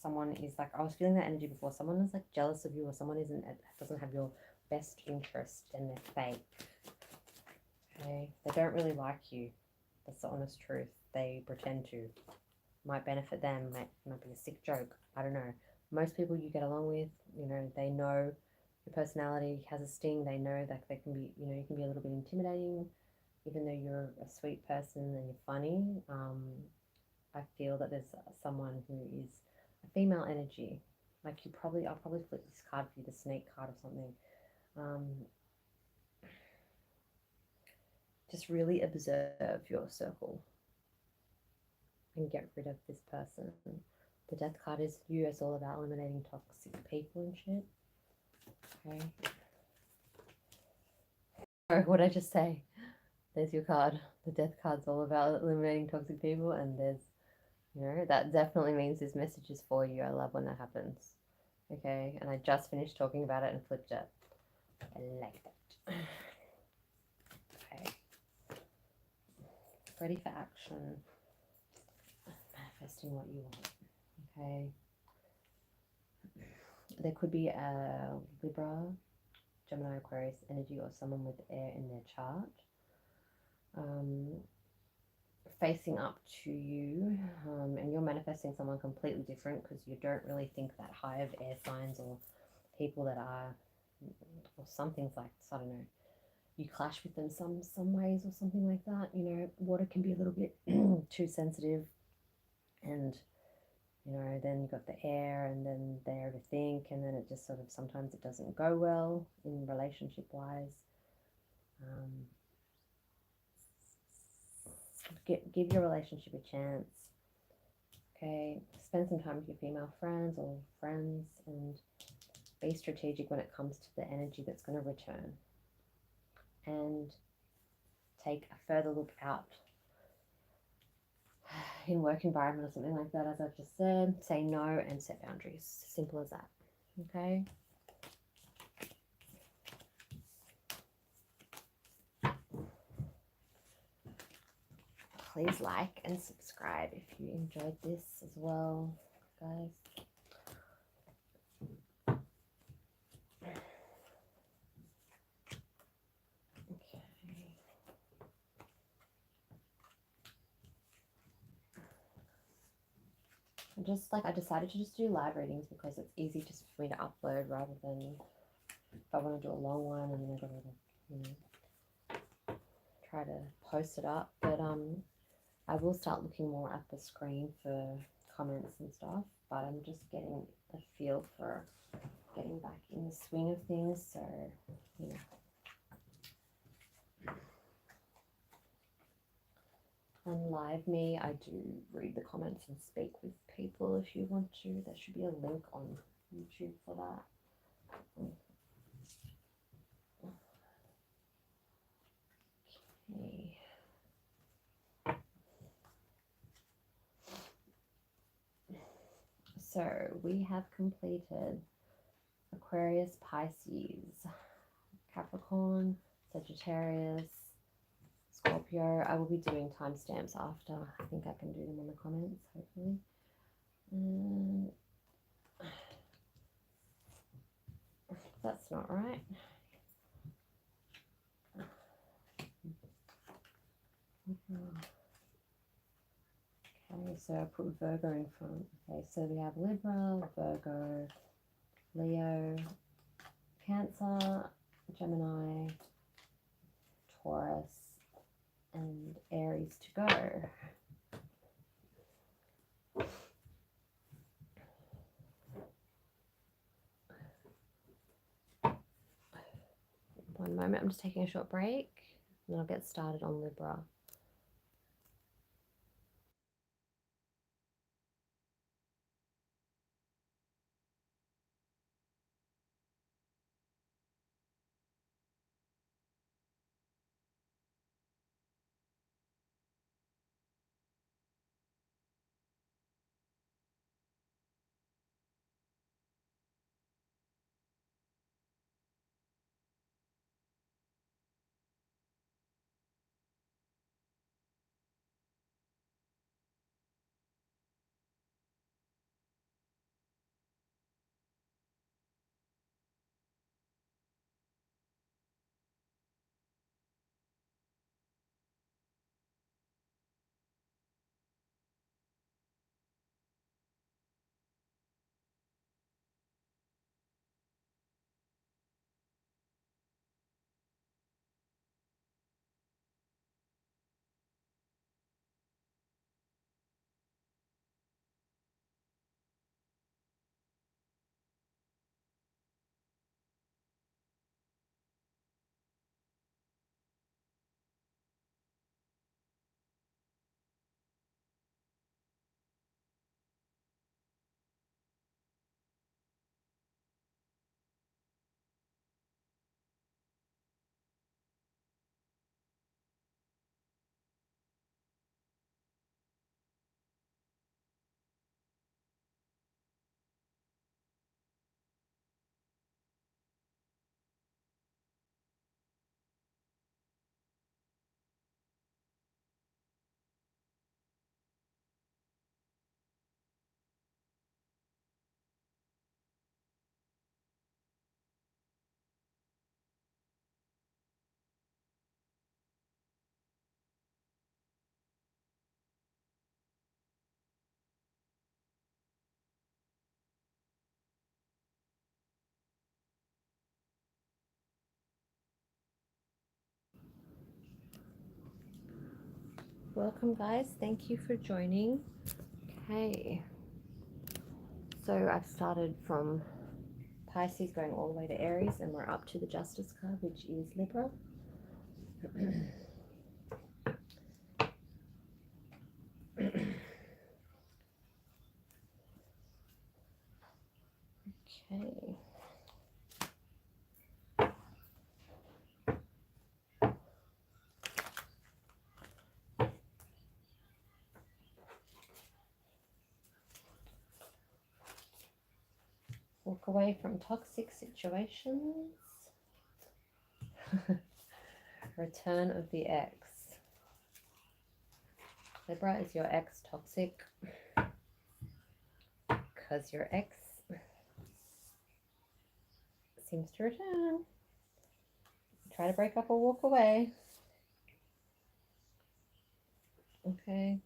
A: someone is like, I was feeling that energy before, someone is like jealous of you, or someone doesn't have your best interest and they're fake. Okay, they don't really like you. That's the honest truth. They pretend to. Might benefit them, might be a sick joke. I don't know. Most people you get along with, you know, they know your personality has a sting. They know that they can be, you know, you can be a little bit intimidating, even though you're a sweet person and you're funny. I feel that there's someone who is a female energy. Like I'll probably flip this card for you, the snake card or something. Just really observe your circle and get rid of this person. The death card is you. It's all about eliminating toxic people and shit. Okay. Sorry, what did I just say? There's your card. The death card's all about eliminating toxic people, and there's, you know, that definitely means this message is for you. I love when that happens. Okay, and I just finished talking about it and flipped it. I like that. Okay. Ready for action. Manifesting what you want. Okay. There could be a Libra, Gemini, Aquarius energy, or someone with air in their chart. Facing up to you, and you're manifesting someone completely different because you don't really think that high of air signs or people that are, or some things like this, I don't know, you clash with them some ways or something like that. You know, water can be a little bit too sensitive, and, you know, then you got the air, and then they overthink, and then it just sort of, sometimes it doesn't go well in relationship wise. Give your relationship a chance. Okay, spend some time with your female friends or friends, and be strategic when it comes to the energy that's going to return, and take a further look out in work environment or something like that. As I've just said, say no and set boundaries. Simple as that. Okay. Please like and subscribe if you enjoyed this as well, guys. Okay. I decided to just do live readings because it's easy just for me to upload, rather than if I want to do a long one and then I gotta, you know, try to post it up. But I will start looking more at the screen for comments and stuff, but I'm just getting a feel for getting back in the swing of things. So, you know, on Live Me, I do read the comments and speak with people if you want to. There should be a link on YouTube for that. Okay. So we have completed Aquarius, Pisces, Capricorn, Sagittarius, Scorpio. I will be doing timestamps after. I think I can do them in the comments, hopefully. That's not right. Okay, so I put Virgo in front. Okay, so we have Libra, Virgo, Leo, Cancer, Gemini, Taurus, and Aries to go. One moment, I'm just taking a short break, and then I'll get started on Libra. welcome guys. Thank you for joining. Okay, so I've started from Pisces going all the way to Aries, and we're up to the Justice card, which is Libra. Okay. Walk away from toxic situations. Return of the ex. Libra, is your ex toxic? Because your ex seems to return. Try to break up or walk away. Okay.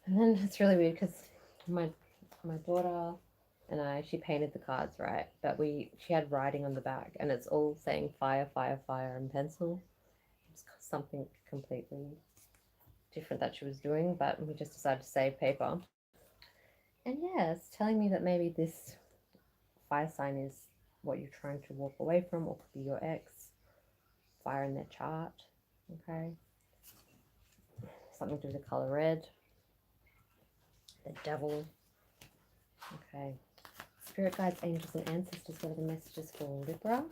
A: And then it's really weird because my daughter and she painted the cards, right? But she had writing on the back, and it's all saying fire, fire, fire in pencil. It's something completely different that she was doing, but we just decided to save paper. And yeah, it's telling me that maybe this fire sign is what you're trying to walk away from, or could be your ex. Fire in their chart, okay? Something to do with the color red. The devil. Okay. Spirit guides, angels, and ancestors, what are the messages for Libra?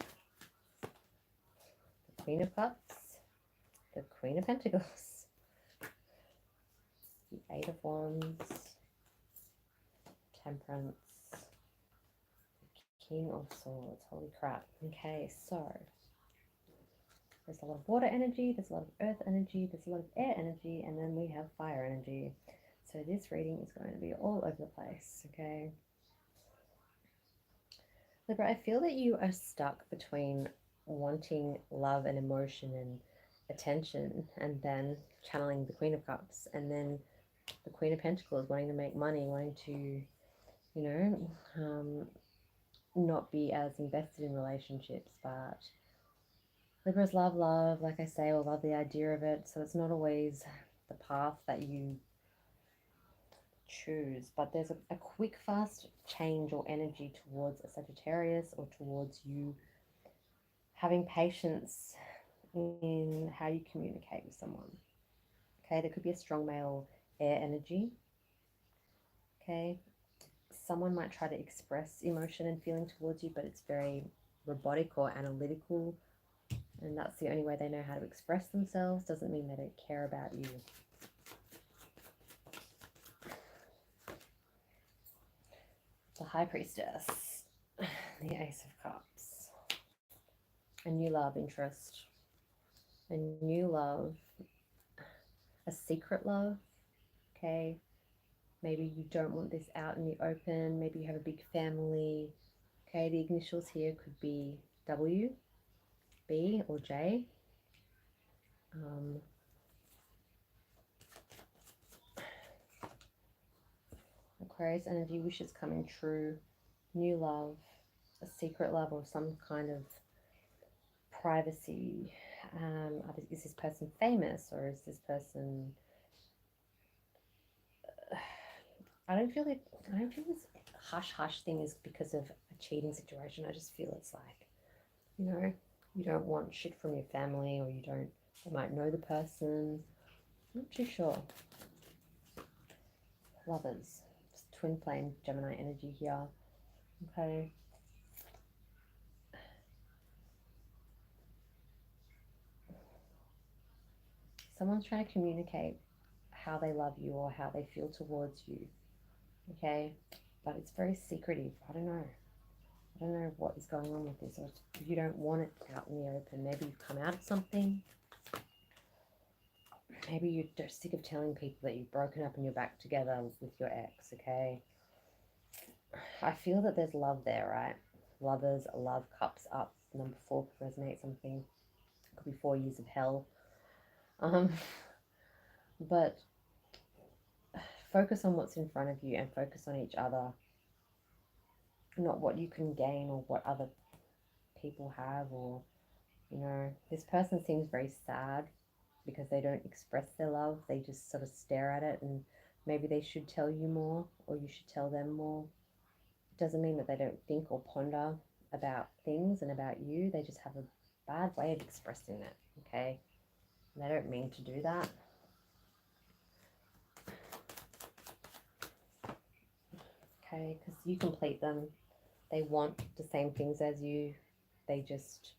A: The Queen of Cups. The Queen of Pentacles. The Eight of Wands. Temperance. The King of Swords. Holy crap. Okay, so there's a lot of water energy, there's a lot of earth energy, there's a lot of air energy, and then we have fire energy. So this reading is going to be all over the place, okay? Libra, I feel that you are stuck between wanting love and emotion and attention, and then channeling the Queen of Cups, and then the Queen of Pentacles, wanting to make money, wanting to, not be as invested in relationships. But Libras love love, like I say, or love the idea of it. So it's not always the path that you choose, but there's a quick, fast change or energy towards a Sagittarius, or towards you having patience in how you communicate with someone. Okay, there could be a strong male air energy. Okay, someone might try to express emotion and feeling towards you, but it's very robotic or analytical, and that's the only way they know how to express themselves. Doesn't mean they don't care about you. The High Priestess, the Ace of Cups, a new love interest, a new love, a secret love. Okay, maybe you don't want this out in the open. Maybe you have a big family. Okay, the initials here could be W, B, or J. Aquarius energy, wishes coming true, new love, a secret love, or some kind of privacy. Is this person famous, or is this person... I don't feel this hush hush thing is because of a cheating situation. I just feel it's like, you don't want shit from your family, or they might know the person. I'm not too sure. Lovers, it's twin flame Gemini energy here. Okay. Someone's trying to communicate how they love you or how they feel towards you. Okay, but it's very secretive. I don't know what is going on with this, or you don't want it out in the open. Maybe you've come out of something. Maybe you're just sick of telling people that you've broken up and you're back together with your ex. Okay, I feel that there's love there, right? Lovers, love, cups up. Number 4 could resonate something. It could be 4 years of hell. But focus on what's in front of you, and focus on each other, not what you can gain or what other people have, or You know, this person seems very sad because they don't express their love. They just sort of stare at it, and maybe they should tell you more or you should tell them more. It doesn't mean that they don't think or ponder about things and about you. They just have a bad way of expressing it, okay? And they don't mean to do that. Okay, because you complete them. They want the same things as you. They just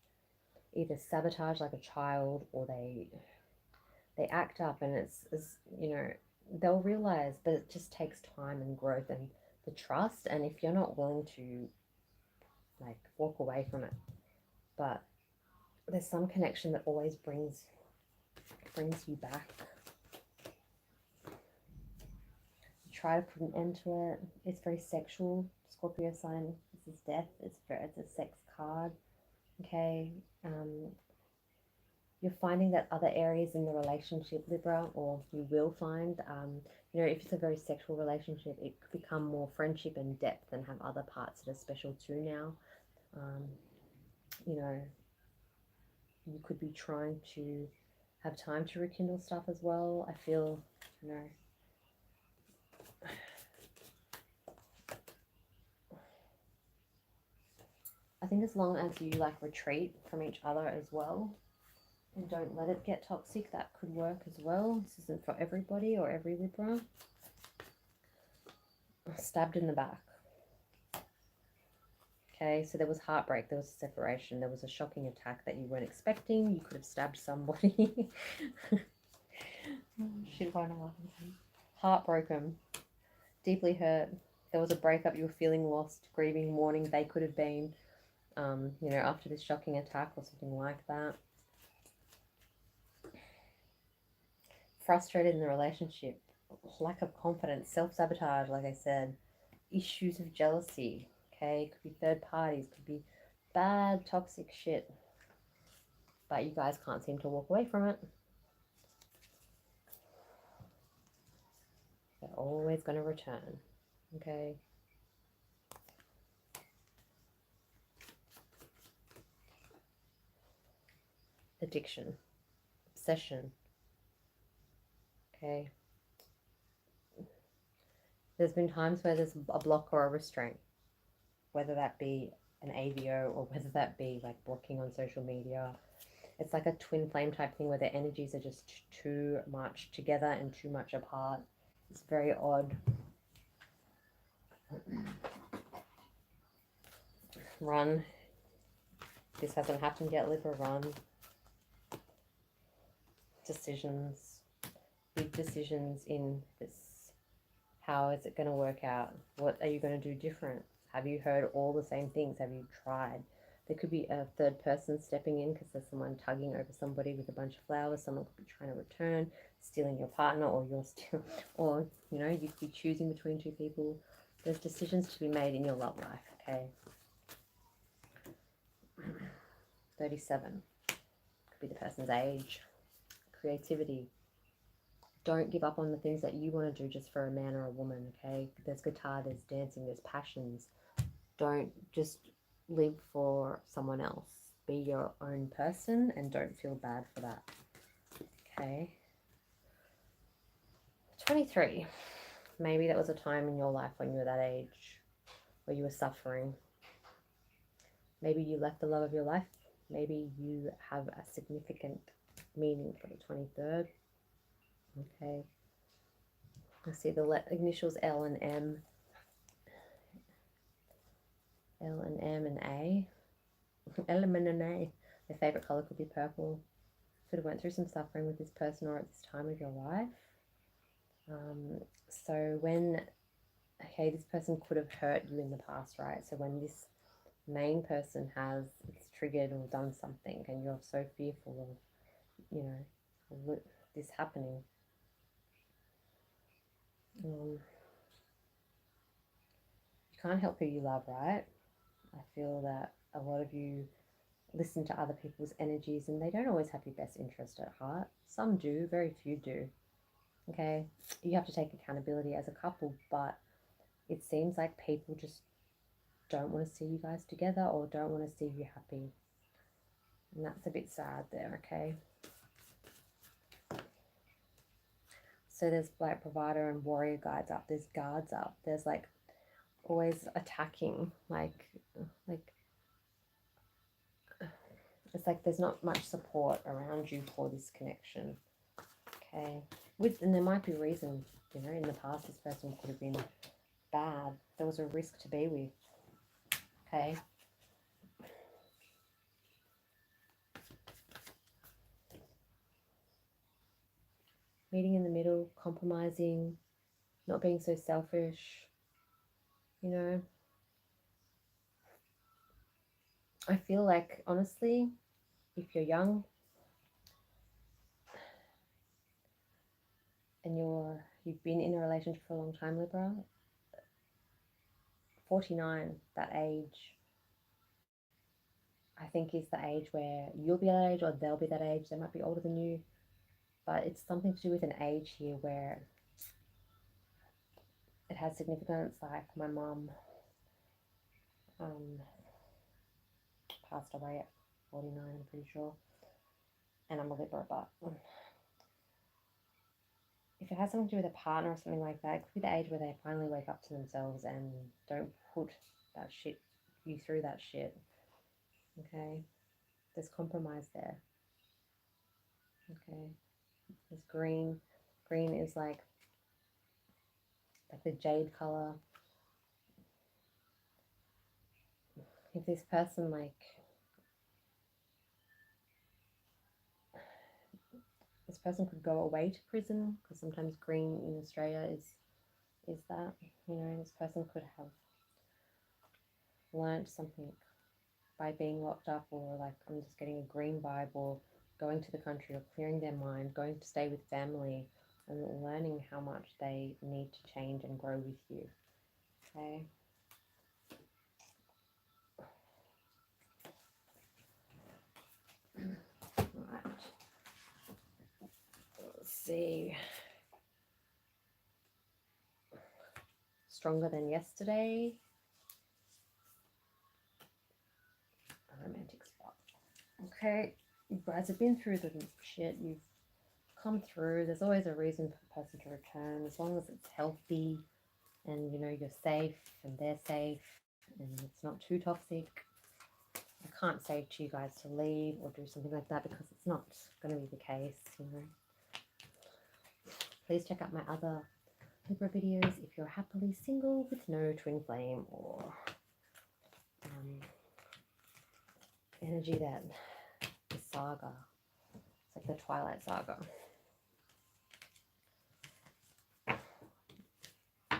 A: either sabotage like a child, or they act up, and it's you know, they'll realize, but it just takes time and growth and the trust. And if you're not willing to like walk away from it, but there's some connection that always brings you back. You try to put an end to it. It's very sexual. Scorpio sign. This is death. It's a sex card. Okay. You're finding that other areas in the relationship, Libra, or you will find, you know, if it's a very sexual relationship, it could become more friendship and depth and have other parts that are special too now. You know, you could be trying to have time to rekindle stuff as well. I feel, you know, I think as long as you like retreat from each other as well and don't let it get toxic, that could work as well. This isn't for everybody or every Libra. Stabbed in the back. Okay, so there was heartbreak, there was separation, there was a shocking attack that you weren't expecting. You could have stabbed somebody. Shit, why not? Heartbroken, deeply hurt. There was a breakup, you were feeling lost, grieving, mourning. They could have been, you know, after this shocking attack or something like that. Frustrated in the relationship, lack of confidence, self-sabotage, like I said, issues of jealousy. Okay, could be third parties, could be bad toxic shit, but you guys can't seem to walk away from it. They're always going to return. Okay, addiction, obsession. Okay, there's been times where there's a block or a restraint, whether that be an AVO or whether that be like blocking on social media. It's like a twin flame type thing where their energies are just too much together and too much apart. It's very odd. Run. This hasn't happened yet, Libra. Run. Decisions. Big decisions in this. How is it going to work out? What are you going to do different? Have you heard all the same things? Have you tried? There could be a third person stepping in because there's someone tugging over somebody with a bunch of flowers. Someone could be trying to return, stealing your partner, or you're still, or you know, you could be choosing between two people. There's decisions to be made in your love life. Okay. 37 could be the person's age. Creativity. Don't give up on the things that you want to do just for a man or a woman. Okay. There's guitar, there's dancing, there's passions. Don't just live for someone else. Be your own person and don't feel bad for that. Okay. 23. Maybe that was a time in your life when you were that age where you were suffering. Maybe you left the love of your life. Maybe you have a significant meaning for the 23rd. Okay. I see the initials L and M. L and M and A. L and M and A. Their favorite color could be purple. Could have went through some suffering with this person or at this time of your life. So when, okay, this person could have hurt you in the past, right? So when this main person has triggered or done something and you're so fearful of, you know, of this happening, you can't help who you love, right? I feel that a lot of you listen to other people's energies and they don't always have your best interest at heart. Some do, very few do. Okay, you have to take accountability as a couple, but it seems like people just don't want to see you guys together or don't want to see you happy. And that's a bit sad there, okay? So there's like provider and warrior guides up. There's guards up. There's like always attacking. Like it's like there's not much support around you for this connection. Okay. And there might be a reason, you know, in the past this person could have been bad. There was a risk to be with. Okay. Meeting in the middle, compromising, not being so selfish, you know. I feel like, honestly, if you're young and you've been in a relationship for a long time, Libra, 49, that age, I think is the age where you'll be that age or they'll be that age. They might be older than you, but it's something to do with an age here where it has significance. Like my mum passed away at 49, I'm pretty sure, and I'm a Libra, but if it has something to do with a partner or something like that, it could be the age where they finally wake up to themselves and don't put that shit you through that shit. Okay, there's compromise there. Okay, there's green. Green is like the jade color. If this person this person could go away to prison, because sometimes green in Australia is that, you know, this person could have learned something by being locked up, or like I'm just getting a green vibe, or going to the country, or clearing their mind, going to stay with family and learning how much they need to change and grow with you. Okay. Right. Let's see. Stronger than yesterday. A romantic spot. Okay. You guys have been through the shit. You've come through. There's always a reason for the person to return, as long as it's healthy and you know you're safe and they're safe and it's not too toxic. I can't say to you guys to leave or do something like that because it's not going to be the case, you know. Please check out my other Libra videos if you're happily single with no twin flame or energy that the saga. It's like the Twilight Saga. I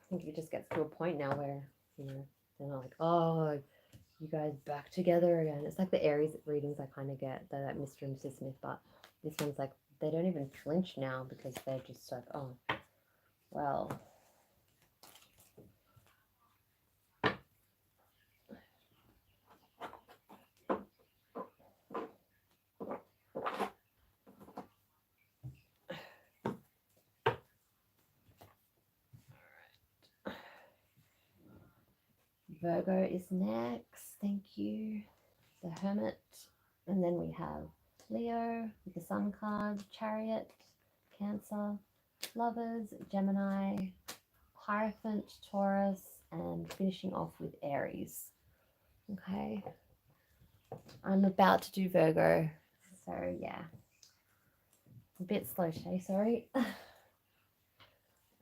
A: think it just gets to a point now where, you know, they're not like, oh, you guys back together again. It's like the Aries readings I kind of get. They're like Mr. and Mrs. Smith, but this one's like, they don't even flinch now because they're just like, oh, well. Virgo is next. Thank you. The Hermit. And then we have Leo with the Sun card, Chariot, Cancer, Lovers, Gemini, Hierophant, Taurus, and finishing off with Aries. Okay. I'm about to do Virgo. So, yeah. A bit slow today, sorry. All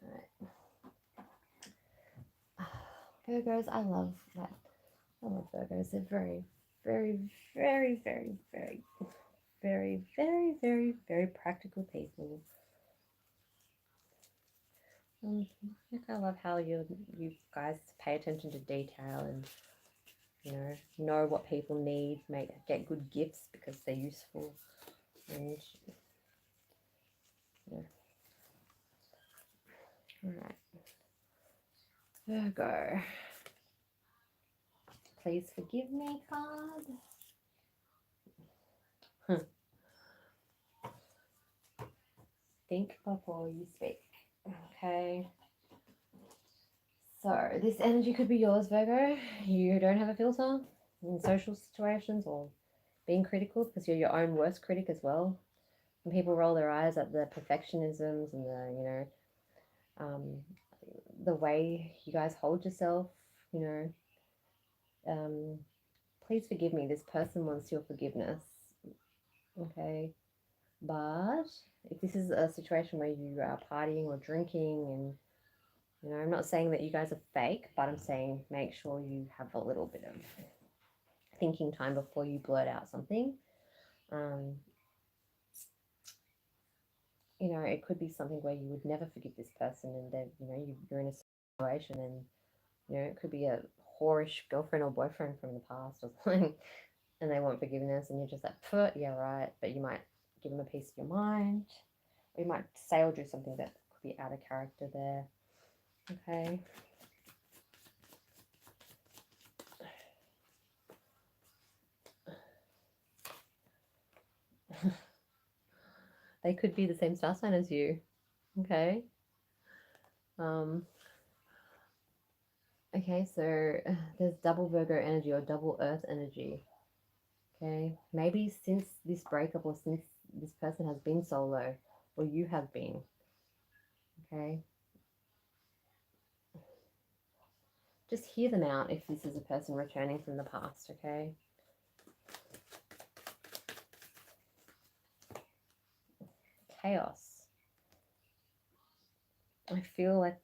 A: right. Virgos, I love that. I love Virgos. They're very, very, very, very, very, very, very, very, very practical people. I love how you guys pay attention to detail and know what people need, get good gifts because they're useful, and all right. Virgo, please forgive me, card. Think before you speak. Okay. So this energy could be yours, Virgo. You don't have a filter. in social situations, or being critical because you're your own worst critic as well. When people roll their eyes at the perfectionisms and um, the way you guys hold yourself, you know, please forgive me. This person wants your forgiveness, okay? But if this is a situation where you are partying or drinking, and I'm not saying that you guys are fake, but I'm saying make sure you have a little bit of thinking time before you blurt out something. Um, it could be something where you would never forgive this person, and then you're in a situation, and it could be a whorish girlfriend or boyfriend from the past or something, and they want forgiveness, and you're just like, "Put, yeah, right," but you might give them a piece of your mind, or you might say or do something that could be out of character there. Okay. They could be the same star sign as you. Okay. Um, okay, so there's double Virgo energy or double Earth energy. Okay. Maybe since this breakup, or since this person has been solo, or you have been. Okay. Just hear them out if this is a person returning from the past, okay? Chaos. I feel like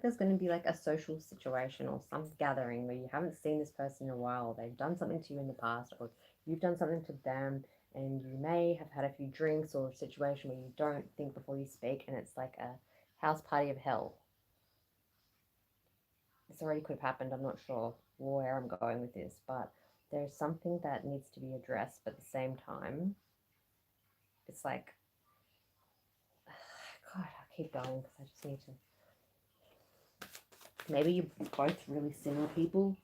A: there's going to be like a social situation or some gathering where you haven't seen this person in a while. They've done something to you in the past, or you've done something to them, and you may have had a few drinks, or a situation where you don't think before you speak, and it's like a house party of hell. This already could have happened. I'm not sure where I'm going with this, but there's something that needs to be addressed, but at the same time, it's like, God, I'll keep going because I just need to. Maybe you're both really similar people.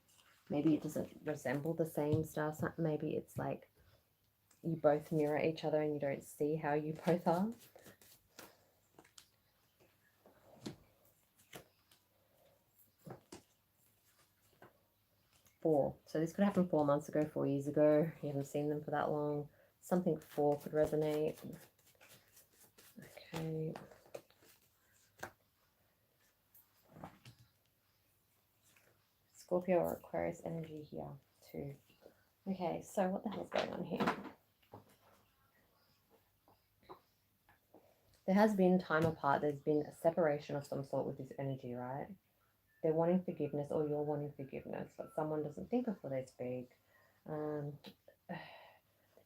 A: Maybe it doesn't resemble the same star sign. Maybe it's like you both mirror each other and you don't see how you both are. Four. So this could happen 4 months ago, 4 years ago. You haven't seen them for that long. Something four could resonate. Okay. Scorpio or Aquarius energy here too. Okay, so what the hell's going on here? There has been time apart. There's been a separation of some sort with this energy, right? They're wanting forgiveness, or you're wanting forgiveness, but someone doesn't think before they speak. Um,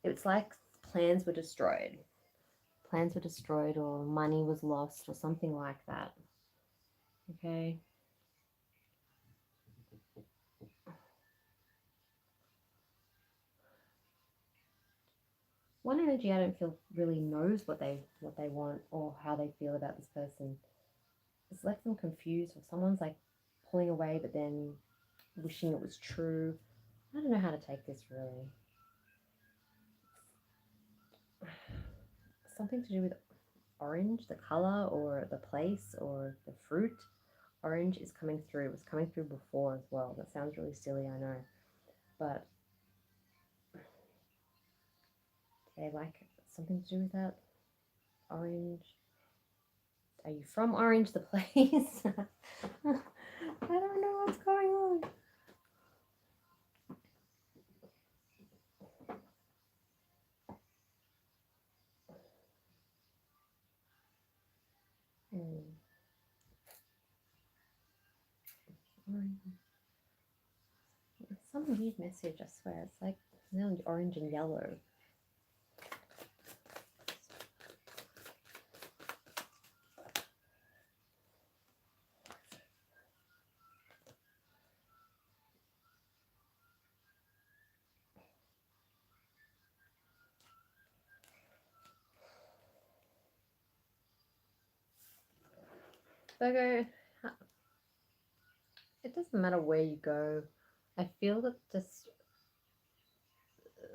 A: it's like plans were destroyed. Plans were destroyed, or money was lost, or something like that. Okay. One energy I don't feel really knows what they want or how they feel about this person. It's left them confused, or someone's like pulling away, but then wishing it was true. I don't know how to take this really. Something to do with orange, the color, or the place, or the fruit. Orange is coming through. It was coming through before as well. That sounds really silly, I know. But they like something to do with that. Orange. Are you from Orange, the place? I don't know what's going on. Some weird message, I swear. It's like orange and yellow. Virgo, it doesn't matter where you go. I feel that just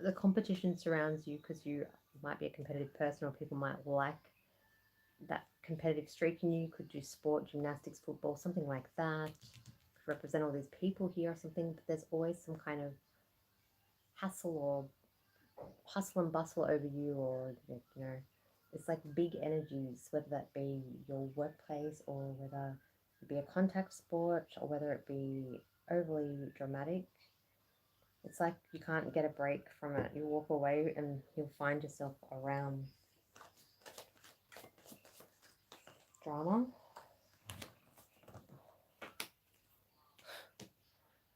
A: the competition surrounds you because you might be a competitive person, or people might like that competitive streak in you. You could do sport, gymnastics, football, something like that. represent all these people here or something, but there's always some kind of hustle and bustle over you, or it's like big energies, whether that be your workplace or whether it be a contact sport or whether it be overly dramatic. It's like you can't get a break from it. You walk away and you'll find yourself around drama.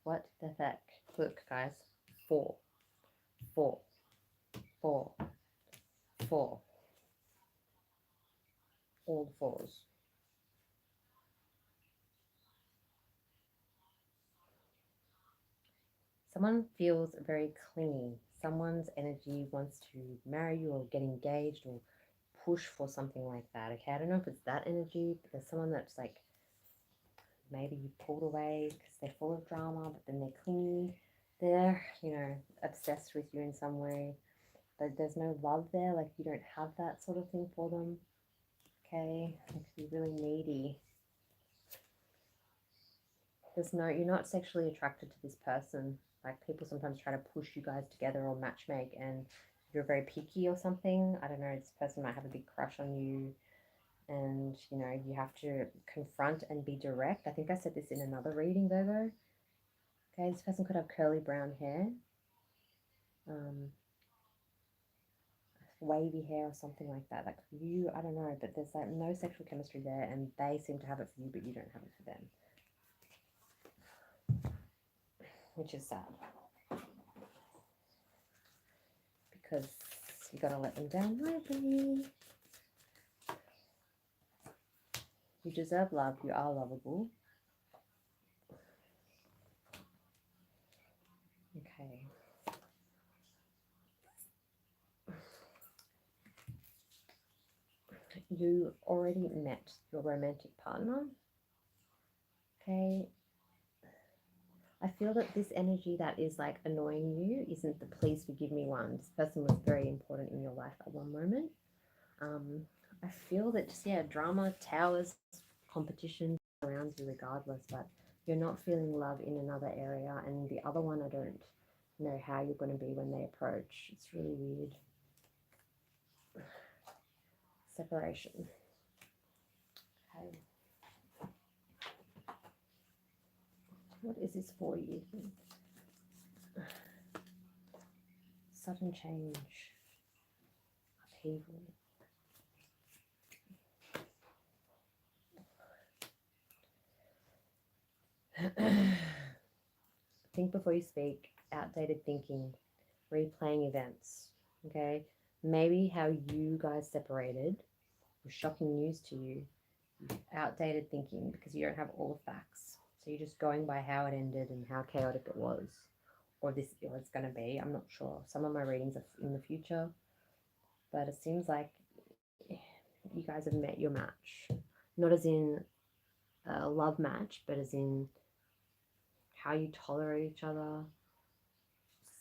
A: What the heck? Look, guys. 4, 4, 4, 4. All the fours. Someone feels very clingy. Someone's energy wants to marry you or get engaged or push for something like that. Okay, I don't know if it's that energy, but there's someone that's like, maybe you pulled away because they're full of drama, but then they're clingy. They're, obsessed with you in some way, but there's no love there. Like, you don't have that sort of thing for them. Okay, it could be really needy. You're not sexually attracted to this person. Like, people sometimes try to push you guys together or matchmake, and you're very picky or something. I don't know, this person might have a big crush on you, and you have to confront and be direct. I think I said this in another reading, Virgo. Okay, this person could have curly brown hair, wavy hair or something like that. Like you, I don't know, but there's like no sexual chemistry there, and they seem to have it for you, but you don't have it for them, which is sad, because you got to let them down lightly. You deserve love. You are lovable. Okay. You already met your romantic partner. Okay. I feel that this energy that is like annoying you isn't the please forgive me one. This person was very important in your life at one moment. I feel that just, drama, towers, competition around you regardless, but you're not feeling love in another area, and the other one, I don't know how you're going to be when they approach. It's really weird. Separation. Okay. What is this for you? Sudden change. Upheaval. Think before you speak. Outdated thinking. Replaying events. Okay? Maybe how you guys separated was shocking news to you. Outdated thinking because you don't have all the facts. So you're just going by how it ended and how chaotic it was. Or it's going to be. I'm not sure. Some of my readings are in the future. But it seems like you guys have met your match. Not as in a love match, but as in how you tolerate each other.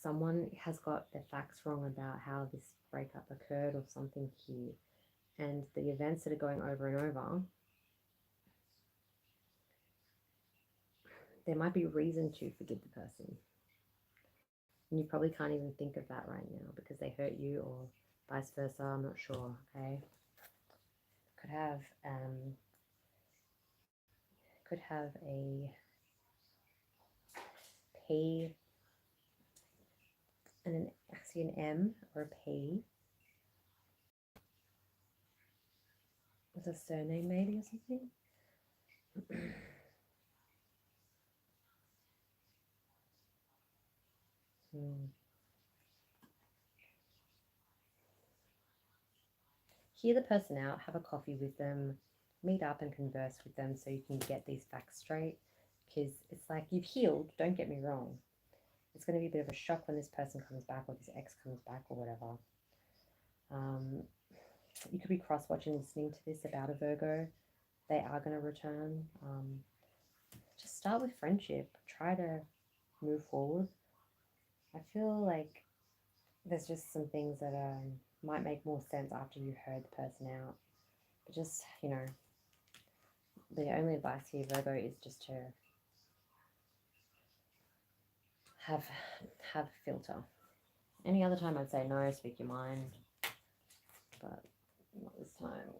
A: Someone has got their facts wrong about how this breakup occurred or something here. And the events that are going over and over, there might be reason to forgive the person. And you probably can't even think of that right now because they hurt you, or vice versa. I'm not sure. Okay. Could have a P and actually an M or a P as a surname maybe or something. Hear the person out, have a coffee with them, meet up and converse with them so you can get these facts straight, because it's like you've healed, don't get me wrong. It's going to be a bit of a shock when this person comes back or this ex comes back or whatever. You could be cross-watching listening to this about a Virgo. They are going to return. Just start with friendship. Try to move forward. I feel like there's just some things that might make more sense after you heard the person out. But just, the only advice here, Virgo, is just to have a filter. Any other time I'd say no, speak your mind, but not this time.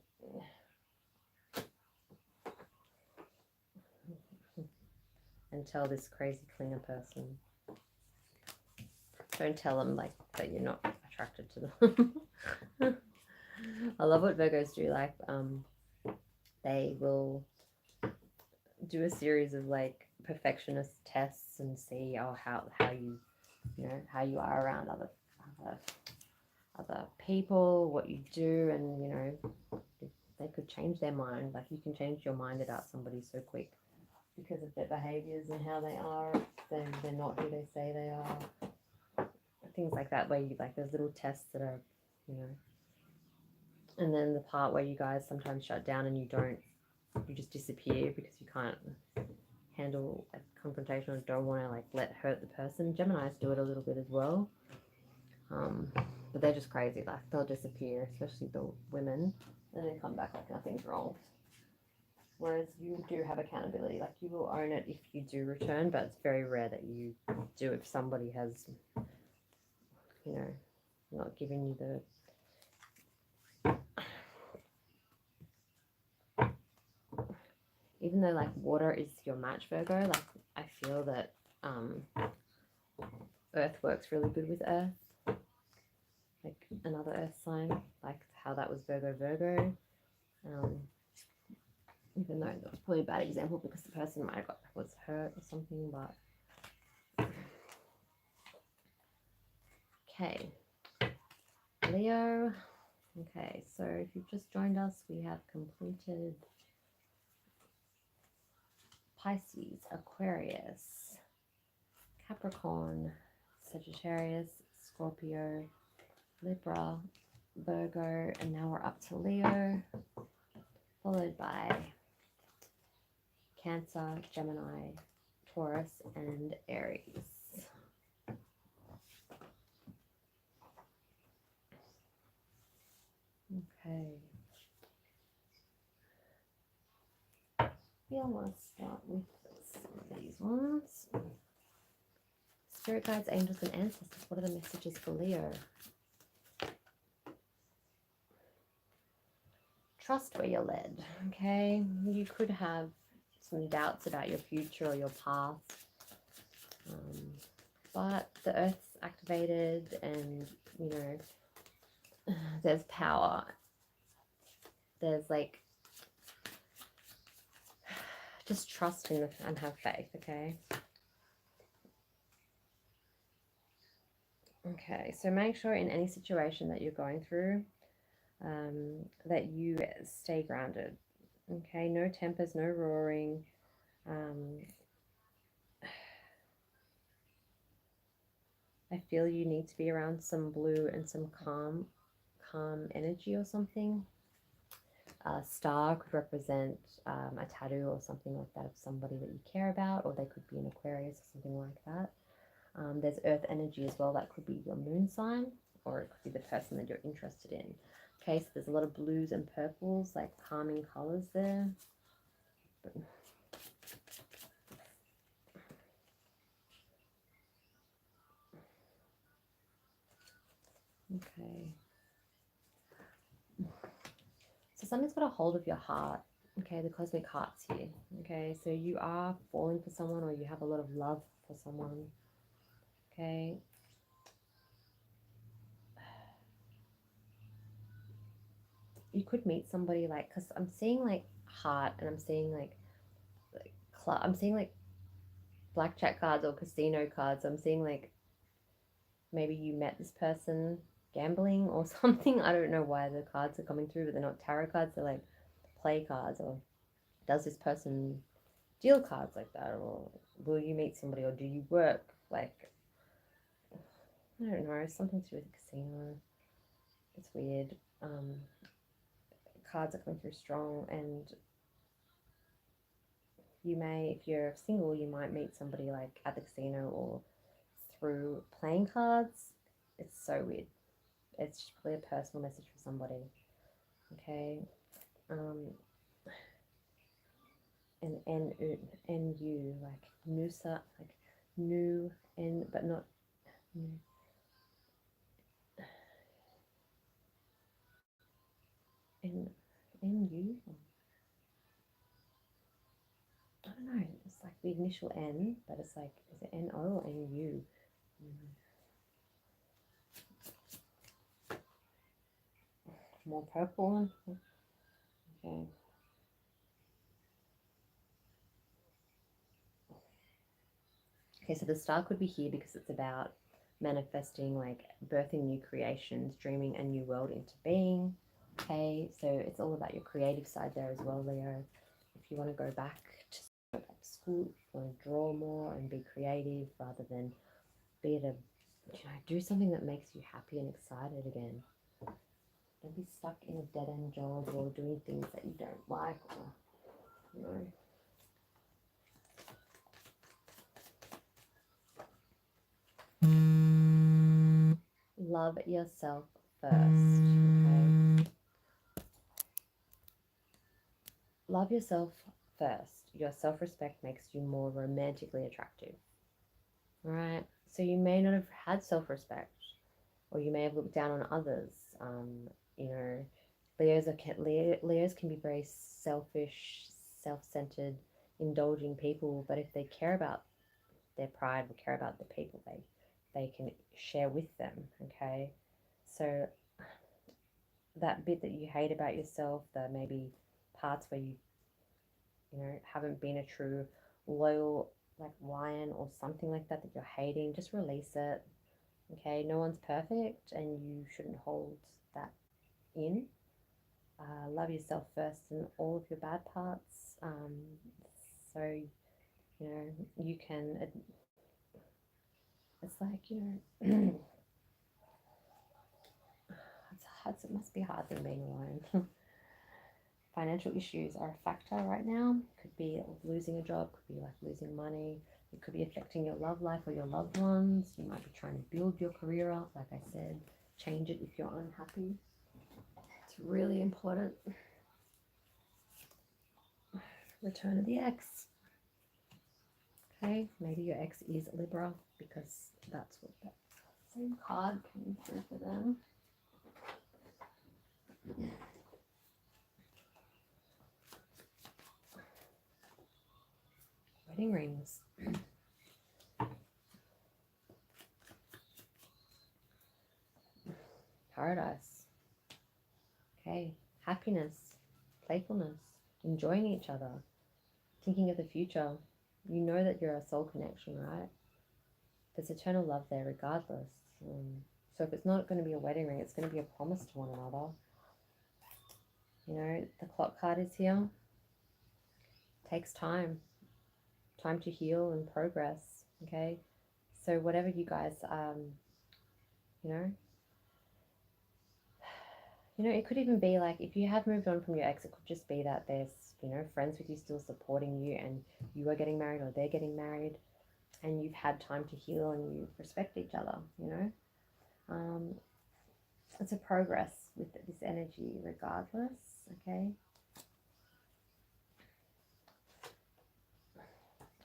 A: And tell this crazy clinger person. Don't tell them like that you're not attracted to them. I love what Virgos do. Like, they will do a series of like perfectionist tests and see how you how you are around other people, what you do, and they could change their mind. Like, you can change your mind about somebody so quick because of their behaviors and how they are. They're not who they say they are. Things like that, where you like there's little tests that are, and then the part where you guys sometimes shut down and you just disappear because you can't handle a confrontation or don't want to like let hurt the person. Geminis do it a little bit as well, but they're just crazy. Like, they'll disappear, especially the women, and then come back like nothing's wrong. Whereas you do have accountability. Like, you will own it if you do return, but it's very rare that you do if somebody has not giving you the even though like water is your match, Virgo, like I feel that Earth works really good with Earth, like another Earth sign, like how that was Virgo. Even though that was probably a bad example because the person might have was hurt or something, but okay. Leo. Okay, so if you've just joined us, we have completed Pisces, Aquarius, Capricorn, Sagittarius, Scorpio, Libra, Virgo, and now we're up to Leo, followed by Cancer, Gemini, Taurus, and Aries. Okay. Yeah, I want to start with these ones. Spirit guides, angels, and ancestors. What are the messages for Leo? Trust where you're led, okay? You could have some doubts about your future or your past, but the Earth's activated and, there's power. There's like, just trust in and have faith, okay? Okay, so make sure in any situation that you're going through that you stay grounded, okay? No tempers, no roaring. I feel you need to be around some blue and some calm energy or something. A star could represent a tattoo or something like that of somebody that you care about, or they could be an Aquarius or something like that. There's earth energy as well. That could be your moon sign, or it could be the person that you're interested in. Okay, so there's a lot of blues and purples, like calming colors there. Okay. So something's got a hold of your heart. Okay, the cosmic heart's here. Okay, so you are falling for someone, or you have a lot of love for someone. Okay. You could meet somebody like, because I'm seeing like heart, and I'm seeing like club. I'm seeing like blackjack cards or casino cards. I'm seeing like maybe you met this person gambling or something. I don't know why the cards are coming through, but they're not tarot cards. They're like play cards. Or does this person deal cards like that? Or will you meet somebody, or do you work like, I don't know, something to do with a casino. It's weird. Cards are coming through strong, and you may, if you're single, you might meet somebody like at the casino or through playing cards. It's so weird. It's just probably a personal message for somebody. Okay. And you, like Nusa, like new in, but not, you know, in you. I don't know. It's like the initial N, but it's like, is it N O or N U? More purple. Okay. Okay, so the star could be here because it's about manifesting, like birthing new creations, dreaming a new world into being. Okay, so it's all about your creative side there as well, Leo. If you want to go back to school, if you want to draw more and be creative rather than be at a, you know, do something that makes you happy and excited again. Don't be stuck in a dead end job or doing things that you don't like, or, you know. Love yourself first. Okay. Love yourself first. Your self-respect makes you more romantically attractive. All right. So you may not have had self-respect, or you may have looked down on others. You know, Leos can be very selfish, self-centered, indulging people. But if they care about their pride, or care about the people they can share with them. Okay. So that bit that you hate about yourself, the maybe parts where you know haven't been a true loyal like lion or something like that you're hating, just release it. Okay, no one's perfect and you shouldn't hold that in. Love yourself first in all of your bad parts, so you know you can, it's like, you know, it must be a hard thing being alone. Financial issues are a factor right now. Could be losing a job, could be like losing money. It could be affecting your love life or your loved ones. You might be trying to build your career up. Like I said, change it if you're unhappy. It's really important. Return of the ex. Okay, maybe your ex is Libra because that's what that same card came through for them. Wedding rings. Paradise. Okay, happiness, playfulness, enjoying each other, thinking of the future. You know that you're a soul connection, right? There's eternal love there regardless. So if it's not going to be a wedding ring, it's going to be a promise to one another. You know, the clock card is here. It takes time to heal and progress. Okay, so whatever you guys, you know, it could even be like if you have moved on from your ex, it could just be that there's, you know, friends with you still supporting you and you are getting married or they're getting married and you've had time to heal and you respect each other, you know. It's a progress with this energy regardless, okay.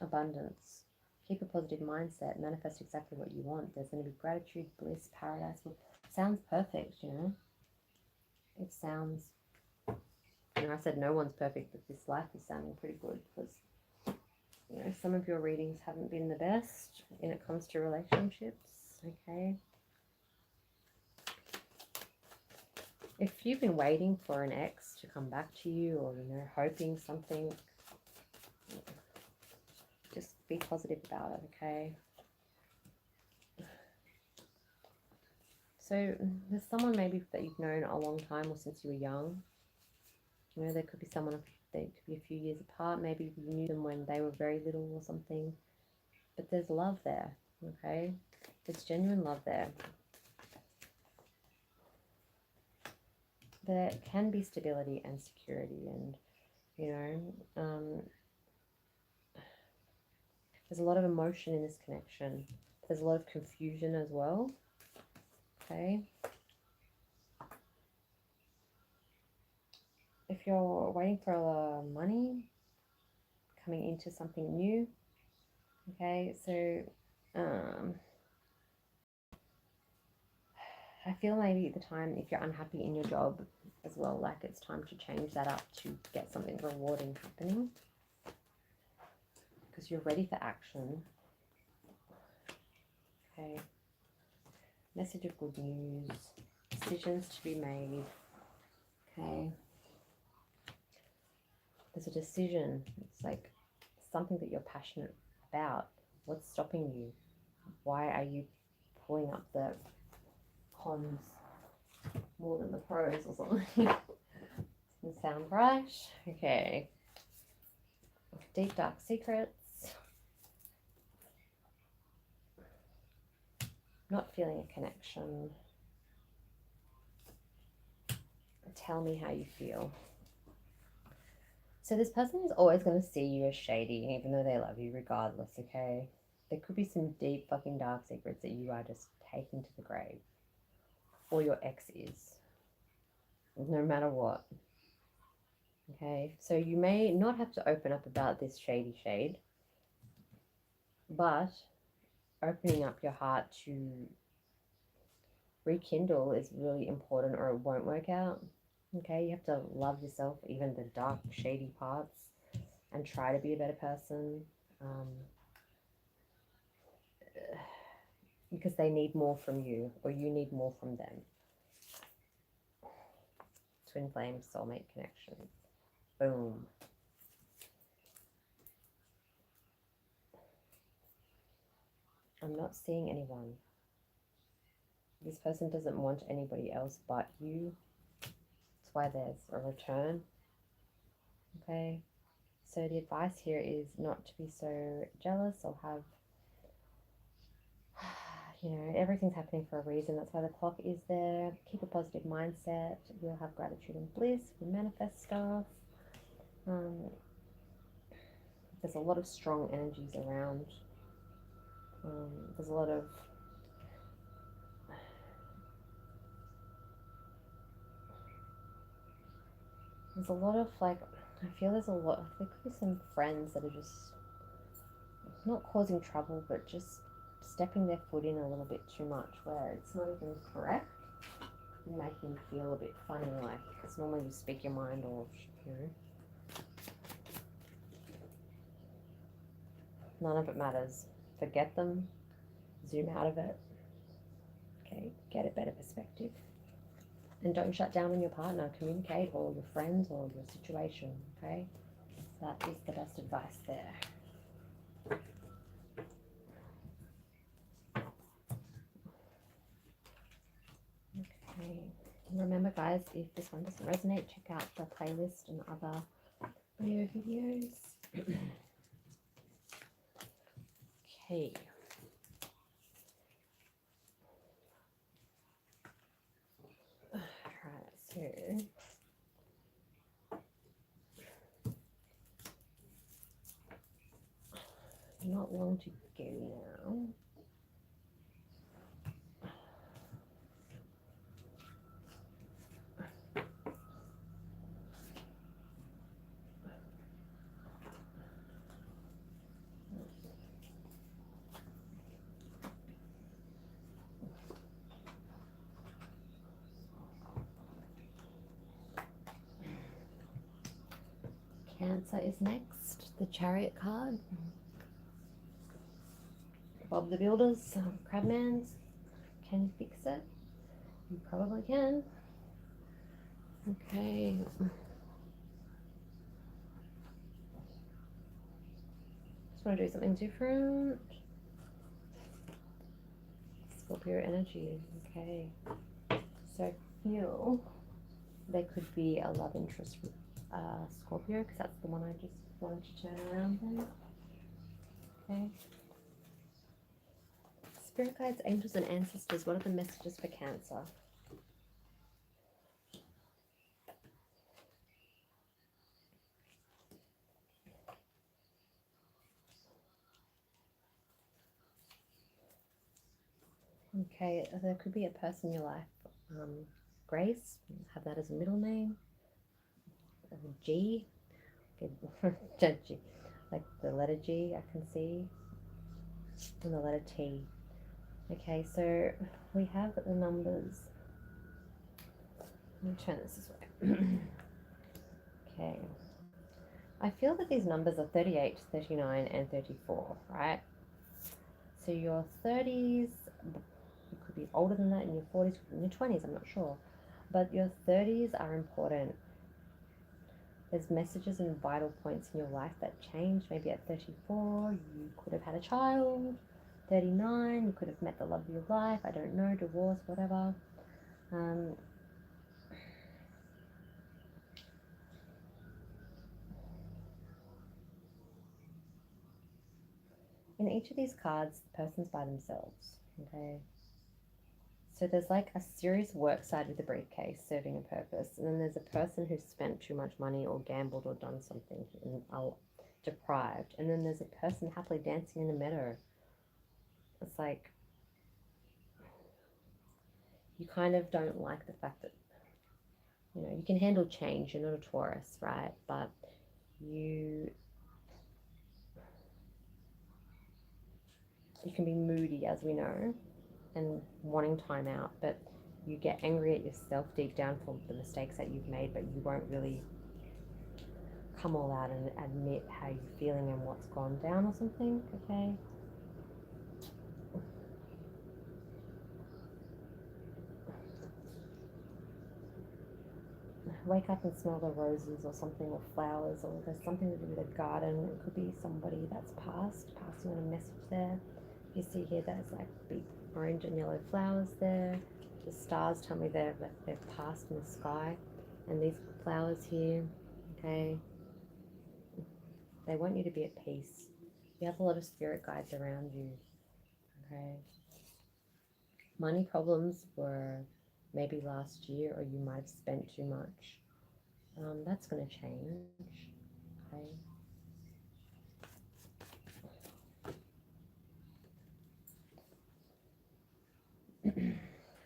A: Abundance. Keep a positive mindset, manifest exactly what you want. There's going to be gratitude, bliss, paradise. Sounds perfect, you know. It sounds, you know, I said no one's perfect, but this life is sounding pretty good because, you know, some of your readings haven't been the best when it comes to relationships, okay. If you've been waiting for an ex to come back to you, or, you know, hoping something, just be positive about it, okay. So there's someone maybe that you've known a long time or since you were young. You know, there could be someone, they could be a few years apart. Maybe you knew them when they were very little or something. But there's love there, okay? There's genuine love there. There can be stability and security, and, you know, there's a lot of emotion in this connection. There's a lot of confusion as well, okay? If you're waiting for money coming into something new, okay, so Um, I feel maybe at the time, if you're unhappy in your job as well, like it's time to change that up to get something rewarding happening, because you're ready for action. Okay. Message of good news. Decisions to be made. Okay. There's a decision. It's like something that you're passionate about. What's stopping you? Why are you pulling up the cons more than the pros or something? Doesn't sound right. Okay. Deep dark secrets. Not feeling a connection. Tell me how you feel. So this person is always going to see you as shady, even though they love you regardless, okay? There could be some deep fucking dark secrets that you are just taking to the grave. Or your ex is. No matter what. Okay? So you may not have to open up about this shady shade, but opening up your heart to rekindle is really important, or it won't work out. Okay? You have to love yourself, even the dark, shady parts, and try to be a better person. Because they need more from you, or you need more from them. Twin flame, soulmate connection. Boom. I'm not seeing anyone. This person doesn't want anybody else but you. That's why there's a return. Okay. So the advice here is not to be so jealous or have, you know, everything's happening for a reason. That's why the clock is there. Keep a positive mindset. We'll have gratitude and bliss. We manifest stuff. There's a lot of strong energies around. There's a lot of like, I feel there could be some friends that are just not causing trouble, but just stepping their foot in a little bit too much, where it's not even correct, and making you feel a bit funny, like, it's normally you speak your mind, or, you know, none of it matters. Forget them, zoom out of it, okay, get a better perspective. And don't shut down on your partner, communicate, or your friends, or your situation, okay? That is the best advice there. Okay. Remember, guys, if this one doesn't resonate, check out the playlist and other Leo videos. Okay. Alright, so not long to go now. Cancer is next. The Chariot card. Bob the Builder's Crabman's. Can you fix it? You probably can. Okay. Just want to do something different. Scorpio energy. Okay. So I feel there could be a love interest with Scorpio, because that's the one I just wanted to turn around then. Okay. Spirit guides, angels, and ancestors. What are the messages for Cancer? Okay, there could be a person in your life. Grace, have that as a middle name. G, okay. G, like the letter G, I can see. and the letter T. Okay, so we have the numbers. Let me turn this way. Okay. I feel that these numbers are 38, 39, and 34, right? So your 30s, you could be older than that, and your 40s, in your 20s, I'm not sure. But your 30s are important. There's messages and vital points in your life that change. Maybe at 34, you could have had a child. 39, you could have met the love of your life. I don't know, divorce, whatever. In each of these cards, the person's by themselves, okay? So there's like a serious work side with the briefcase serving a purpose, and then there's a person who's spent too much money or gambled or done something and are deprived, and then there's a person happily dancing in the meadow. It's like you kind of don't like the fact that, you know, you can handle change. You're not a Taurus, right? But you can be moody, as we know, and wanting time out, but you get angry at yourself deep down for the mistakes that you've made, but you won't really come all out and admit how you're feeling and what's gone down or something, okay? Wake up and smell the roses or something, or flowers, or there's something to do with a garden. It could be somebody that's passing on a message there. You see here there's like big orange and yellow flowers there. The stars tell me they've passed in the sky. And these flowers here, okay, they want you to be at peace. You have a lot of spirit guides around you, okay? Money problems were maybe last year, or you might have spent too much. That's going to change, okay?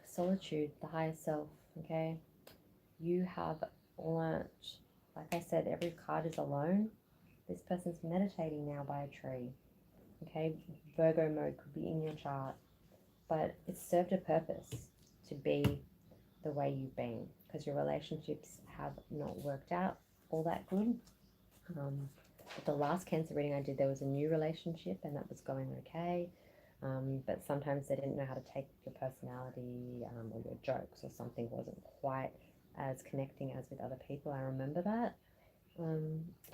A: Solitude, the higher self, okay? You have learnt, like I said, every card is alone. This person's meditating now by a tree, okay? Virgo mode could be in your chart, but it's served a purpose to be the way you've been, because your relationships have not worked out all that good. The last Cancer reading I did, there was a new relationship and that was going okay. But sometimes they didn't know how to take your personality or your jokes, or something wasn't quite as connecting as with other people. I remember that.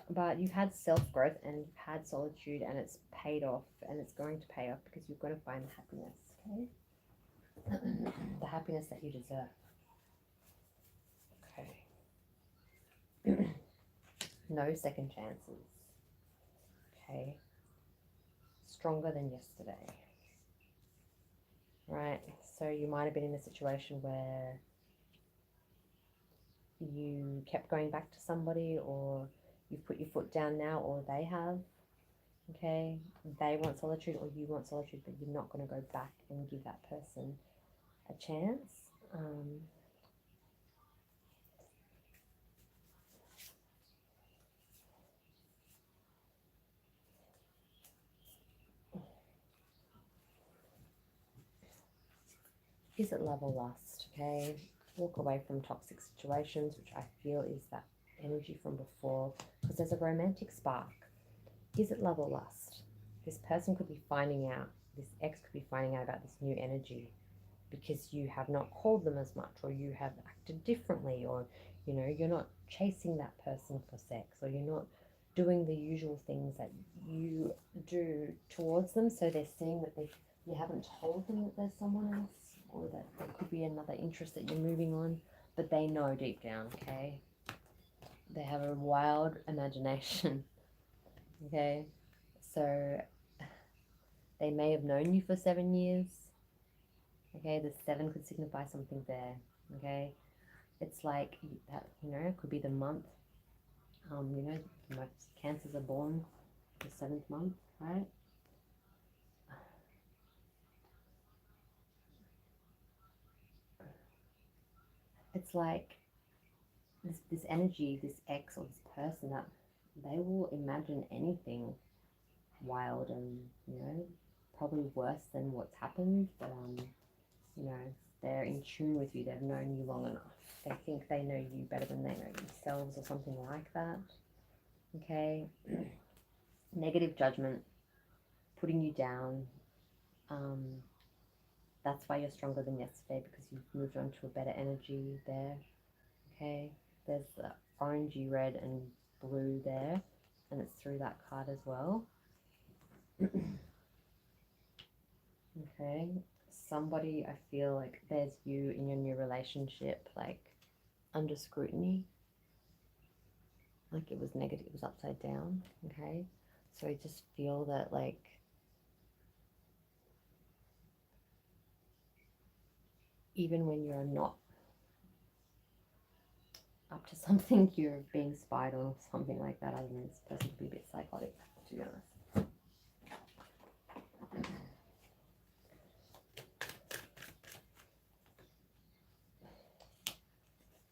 A: But you've had self-growth and you've had solitude, and it's paid off, and it's going to pay off, because you're going to find happiness, okay? The happiness that you deserve. Okay. No second chances. Okay. Stronger than yesterday. Right? So you might have been in a situation where you kept going back to somebody, or you've put your foot down now, or they have. Okay? They want solitude or you want solitude, but you're not going to go back and give that person a chance. Is it love or lust? Okay? Walk away from toxic situations, which I feel is that energy from before, because there's a romantic spark. Is it love or lust? This person could be finding out, this ex could be finding out about this new energy, because you have not called them as much, or you have acted differently, or you know, you're not chasing that person for sex, or you're not doing the usual things that you do towards them. So they're seeing that you haven't told them that there's someone else, or that there could be another interest that you're moving on, but they know deep down, okay? They have a wild imagination. Okay, so they may have known you for 7 years. Okay, the 7 could signify something there. Okay, it's like that, you know, it could be the month. You know, most cancers are born the 7th month, right? It's like this energy, this ex or this person, that they will imagine anything wild and, you know, probably worse than what's happened, but you know, they're in tune with you. They've known you long enough. They think they know you better than they know themselves or something like that. Okay. Negative judgment, putting you down. That's why you're stronger than yesterday, because you've moved on to a better energy there. Okay. There's the orangey, red, and blue there, and it's through that card as well. Okay. Somebody, I feel like there's you in your new relationship, like under scrutiny, like it was negative, it was upside down. Okay. So I just feel that, like, even when you're not up to something, you're being spied on or something like that. I don't know, this person could be a bit psychotic, to be honest.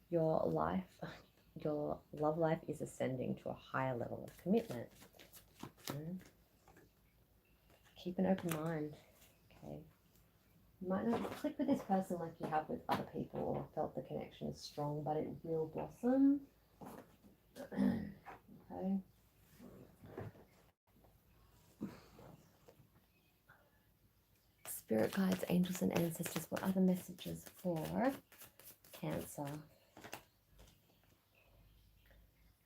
A: Your love life is ascending to a higher level of commitment. Keep an open mind. Okay. You might not click with this person like you have with other people, or felt the connection is strong, but it will blossom. Okay. Spirit guides, angels, and ancestors, what are the messages for Cancer?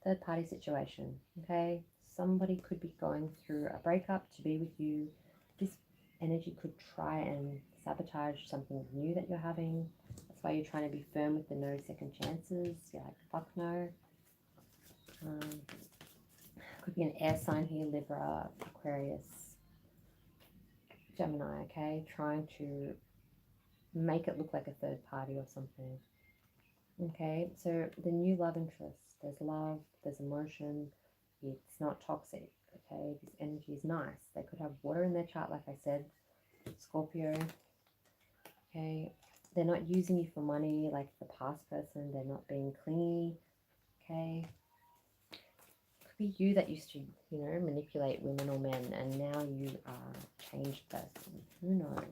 A: Third party situation. Okay. Somebody could be going through a breakup to be with you. This energy could try and sabotage something new that you're having. That's why you're trying to be firm with the no second chances. You're like, fuck no. Could be an air sign here, Libra, Aquarius, Gemini, okay? Trying to make it look like a third party or something. Okay, so the new love interest, there's love, there's emotion, it's not toxic. Okay, this energy is nice. They could have water in their chart, like I said, Scorpio. Okay, they're not using you for money like the past person. They're not being clingy. Okay, could be you that used to, you know, manipulate women or men, and now you are a changed person. Who knows?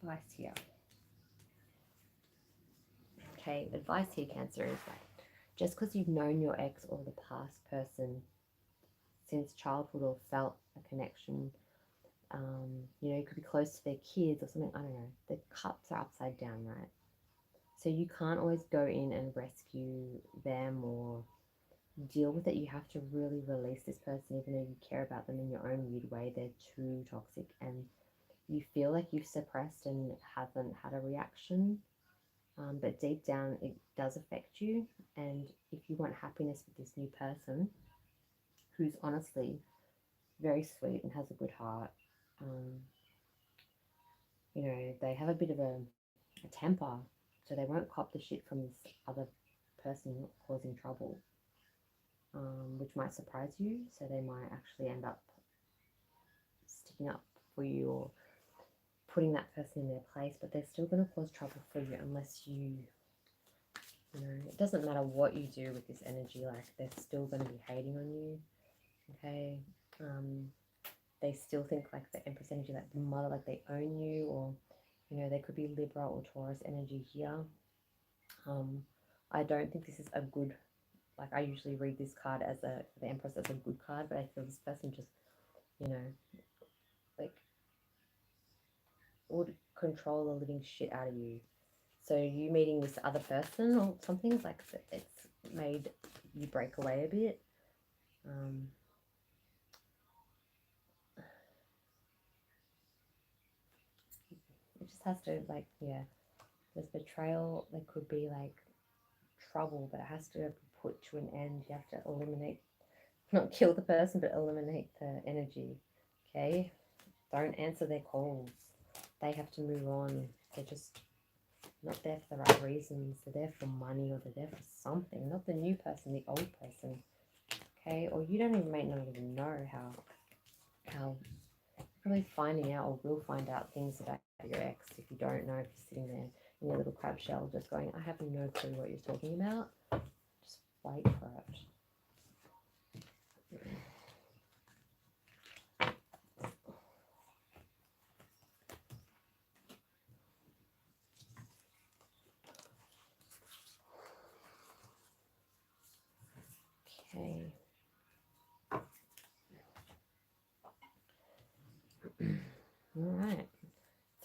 A: Advice here. Okay, advice here, Cancer, is like, just because you've known your ex or the past person since childhood or felt a connection, you know, you could be close to their kids or something, I don't know, the cups are upside down, right? So you can't always go in and rescue them or deal with it. You have to really release this person, even though you care about them in your own weird way. They're too toxic, and you feel like you've suppressed and haven't had a reaction. But deep down, it does affect you. And if you want happiness with this new person, who's honestly very sweet and has a good heart, you know, they have a bit of a temper, so they won't cop the shit from this other person causing trouble, which might surprise you. So they might actually end up sticking up for you or putting that person in their place, but they're still going to cause trouble for you unless you know, it doesn't matter what you do with this energy, like they're still going to be hating on you. Okay. They still think like the Empress energy, like the mother, like they own you, or you know, they could be Libra or Taurus energy here. I don't think this is a good, like I usually read this card as the Empress as a good card, but I feel this person just, you know, like would control the living shit out of you. So you meeting this other person or something, like it's made you break away a bit. It just has to, like, yeah, there's betrayal. There could be like trouble, but it has to be put to an end. You have to eliminate, not kill the person, but eliminate the energy. Okay, don't answer their calls. They have to move on. They're just not there for the right reasons. They're there for money, or they're there for something. Not the new person, the old person. Okay, or you don't even might not even know how probably finding out, or will find out things about your ex. If you don't know, if you're sitting there in your little crab shell just going, I have no clue what you're talking about, just wait for it. Okay. All right.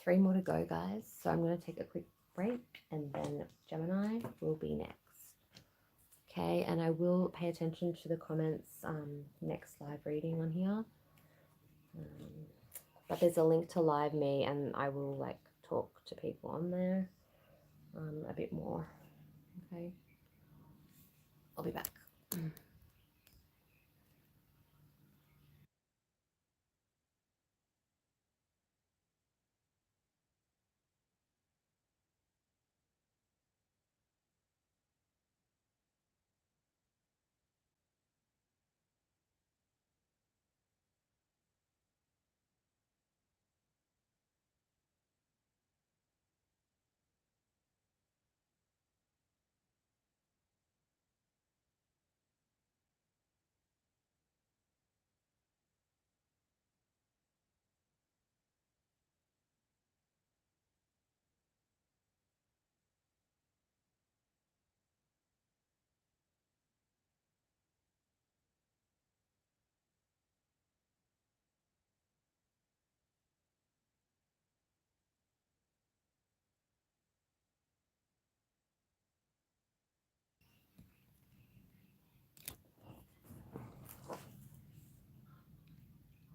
A: 3 more to go, guys. So I'm going to take a quick break and then Gemini will be next. Okay, and I will pay attention to the comments next live reading on here. But there's a link to Live Me and I will like talk to people on there a bit more. Okay, I'll be back.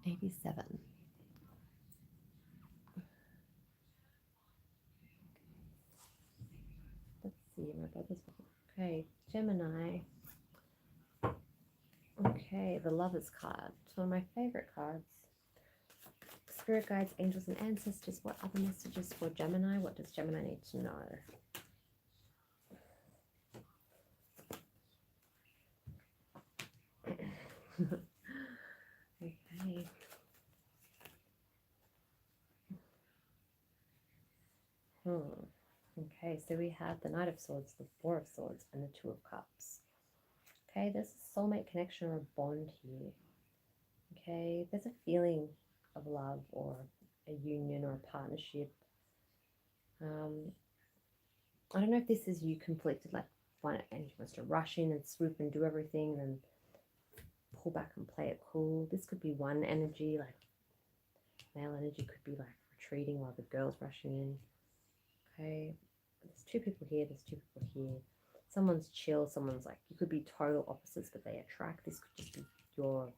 A: '87. Let's see, my brother's book. Okay, Gemini. Okay, the Lover's card. It's one of my favorite cards. Spirit guides, angels, and ancestors. What other messages for Gemini? What does Gemini need to know? Okay. Okay, so we have the Knight of Swords, the Four of Swords, and the Two of Cups. Okay, there's a soulmate connection or a bond here. Okay, there's a feeling of love or a union or a partnership. I don't know if this is you conflicted, like one energy wants to rush in and swoop and do everything and then pull back and play it cool. This could be one energy, like male energy could be like retreating while the girl's rushing in. Okay, there's 2 people here, there's 2 people here. Someone's chill, someone's like, you could be total opposites, but they attract. This could just be your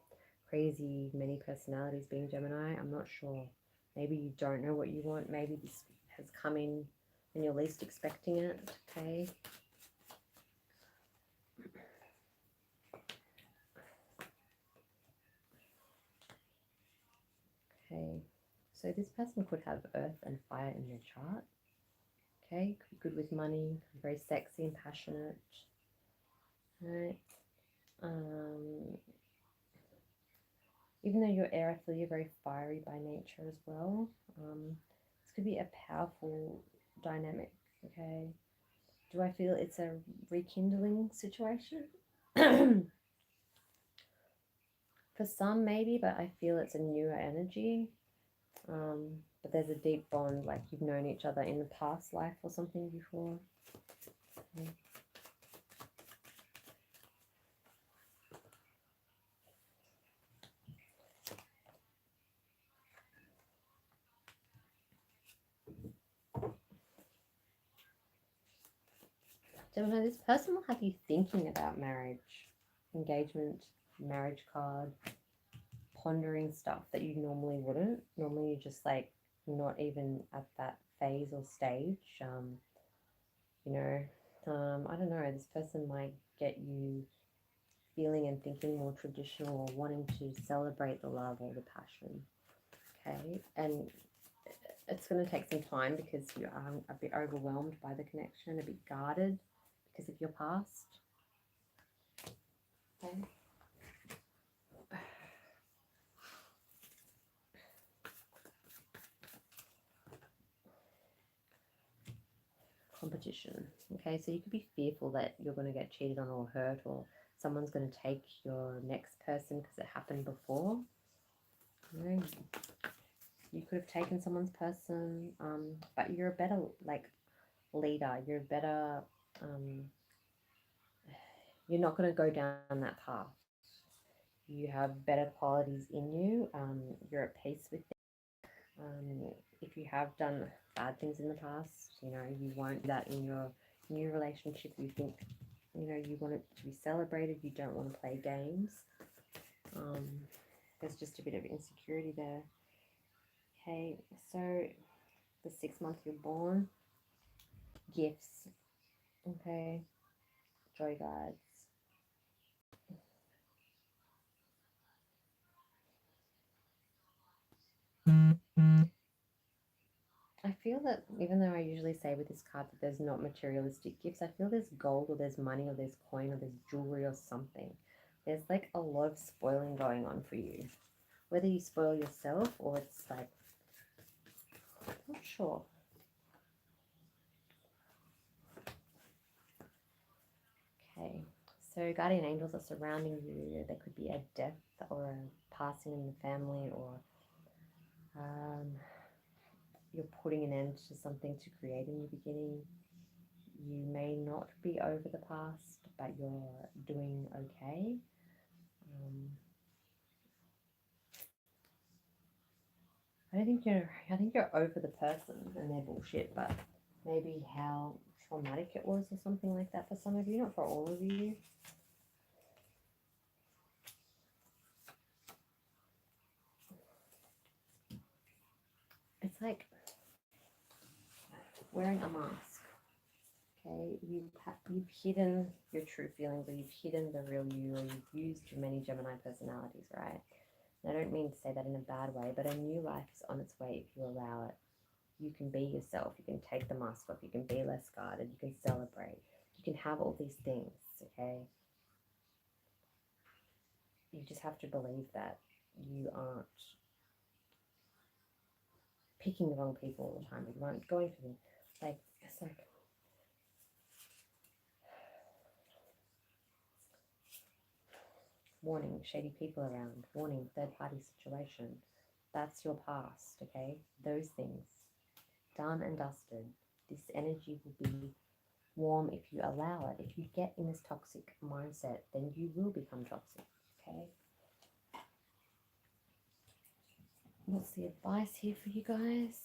A: crazy many personalities being Gemini. I'm not sure. Maybe you don't know what you want. Maybe this has come in when you're least expecting it. Okay. Okay. So this person could have earth and fire in their chart. Okay. Could be good with money. Very sexy and passionate. All right. Even though you're air, I feel you're very fiery by nature as well. This could be a powerful dynamic, okay? Do I feel it's a rekindling situation? For some, maybe, but I feel it's a newer energy. But there's a deep bond, like you've known each other in the past life or something before. Okay. Gemini, this person will have you thinking about marriage, engagement, marriage card, pondering stuff that you normally wouldn't. Normally you're just like not even at that phase or stage. You know, I don't know, this person might get you feeling and thinking more traditional or wanting to celebrate the love or the passion. Okay, and it's going to take some time because you are a bit overwhelmed by the connection, a bit guarded because of your past. Okay. Competition. Okay, so you could be fearful that you're going to get cheated on or hurt, or someone's going to take your next person because it happened before. You know, you could have taken someone's person, but you're a better like leader. You're a better. You're not going to go down that path. You have better qualities in you. You're at peace with them. If you have done bad things in the past, you know, you won't do that in your new relationship. You think, you know, you want it to be celebrated. You don't want to play games. There's just a bit of insecurity there. Okay, so the 6 month you're born, gifts, okay, joy guides. I feel that even though I usually say with this card that there's not materialistic gifts, I feel there's gold or there's money or there's coin or there's jewelry or something. There's like a lot of spoiling going on for you. Whether you spoil yourself or it's like, I'm not sure. Okay, so guardian angels are surrounding you. There could be a death or a passing in the family, or you're putting an end to something to create a new beginning. You may not be over the past, but you're doing okay. I think you're over the person and their bullshit, but maybe how traumatic it was or something like that for some of you, not for all of you. It's like wearing a mask. Okay, you've hidden your true feelings, or you've hidden the real you, or you've used many Gemini personalities, right? And I don't mean to say that in a bad way, but a new life is on its way if you allow it. You can be yourself. You can take the mask off. You can be less guarded. You can celebrate. You can have all these things, okay? You just have to believe that you aren't picking the wrong people all the time. You aren't going for them. Like, it's like, warning, shady people around. Warning, third party situation. That's your past, okay? Those things. Done and dusted. This energy will be warm if you allow it. If you get in this toxic mindset, then you will become toxic, okay? What's the advice here for you guys?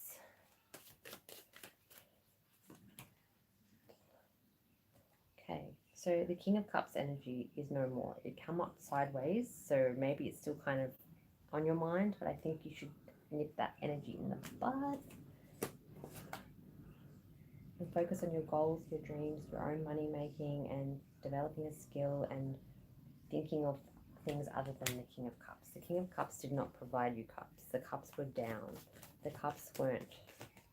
A: Okay, so the King of Cups energy is no more. It come up sideways, so maybe it's still kind of on your mind, but I think you should nip that energy in the bud and focus on your goals, your dreams, your own money making, and developing a skill and thinking of things other than the King of Cups. The King of Cups did not provide you cups. The cups were down. The cups weren't.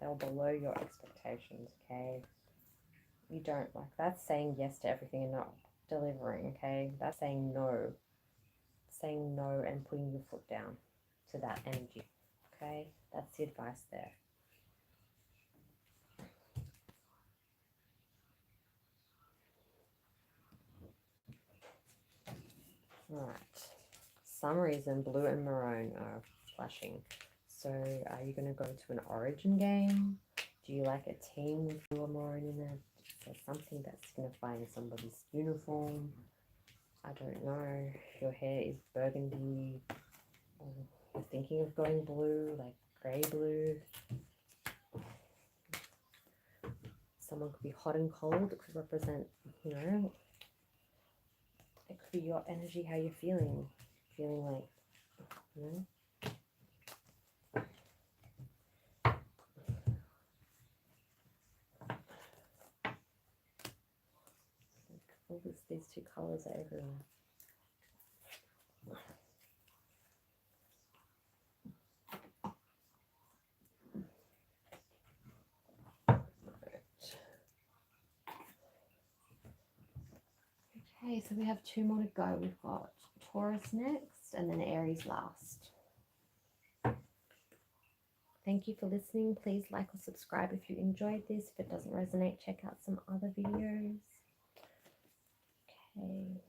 A: They were below your expectations, okay? You don't, like, that's saying yes to everything and not delivering, okay? That's saying no. Saying no and putting your foot down to that energy, okay? That's the advice there. All right. Some reason blue and maroon are flashing. So are you going to go to an origin game? Do you like a team with blue or maroon in it? Is there something that's signifying somebody's uniform? I don't know. Your hair is burgundy. You're thinking of going blue, like grey blue. Someone could be hot and cold. It could represent, you know, it could be your energy, how you're feeling. Feeling like, you know, all these two colors are everywhere. Okay, so we have two more to go. We've got Taurus next and then Aries last. Thank you for listening. Please like or subscribe if you enjoyed this. If it doesn't resonate, check out some other videos. Okay.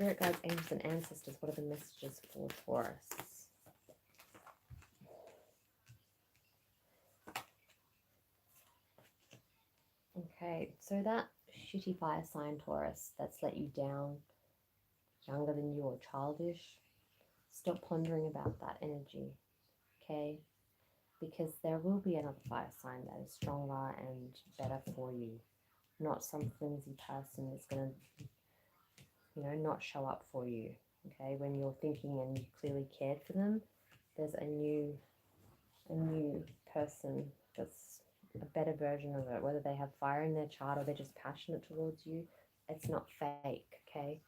A: Spirit guides, angels, and ancestors, what are the messages for Taurus? Okay, so that shitty fire sign Taurus that's let you down, younger than you or childish, stop pondering about that energy, okay? Because there will be another fire sign that is stronger and better for you, not some flimsy person that's going to, you know, not show up for you, okay? When you're thinking and you clearly cared for them, there's a new person that's a better version of it, whether they have fire in their chart or they're just passionate towards you. It's not fake, okay?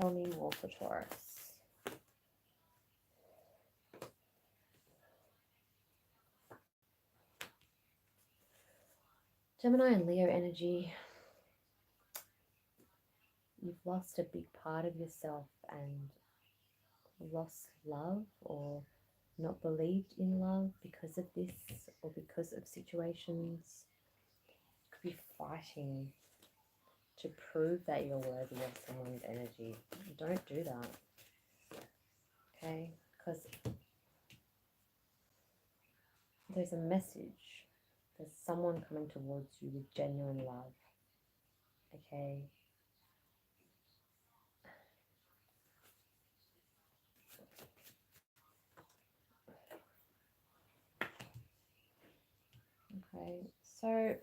A: Tell me more for Taurus. Gemini and Leo energy. You've lost a big part of yourself and lost love or not believed in love because of this or because of situations. You could be fighting to prove that you're worthy of someone's energy. Don't do that, okay? Because there's a message. There's someone coming towards you with genuine love, okay? Okay, so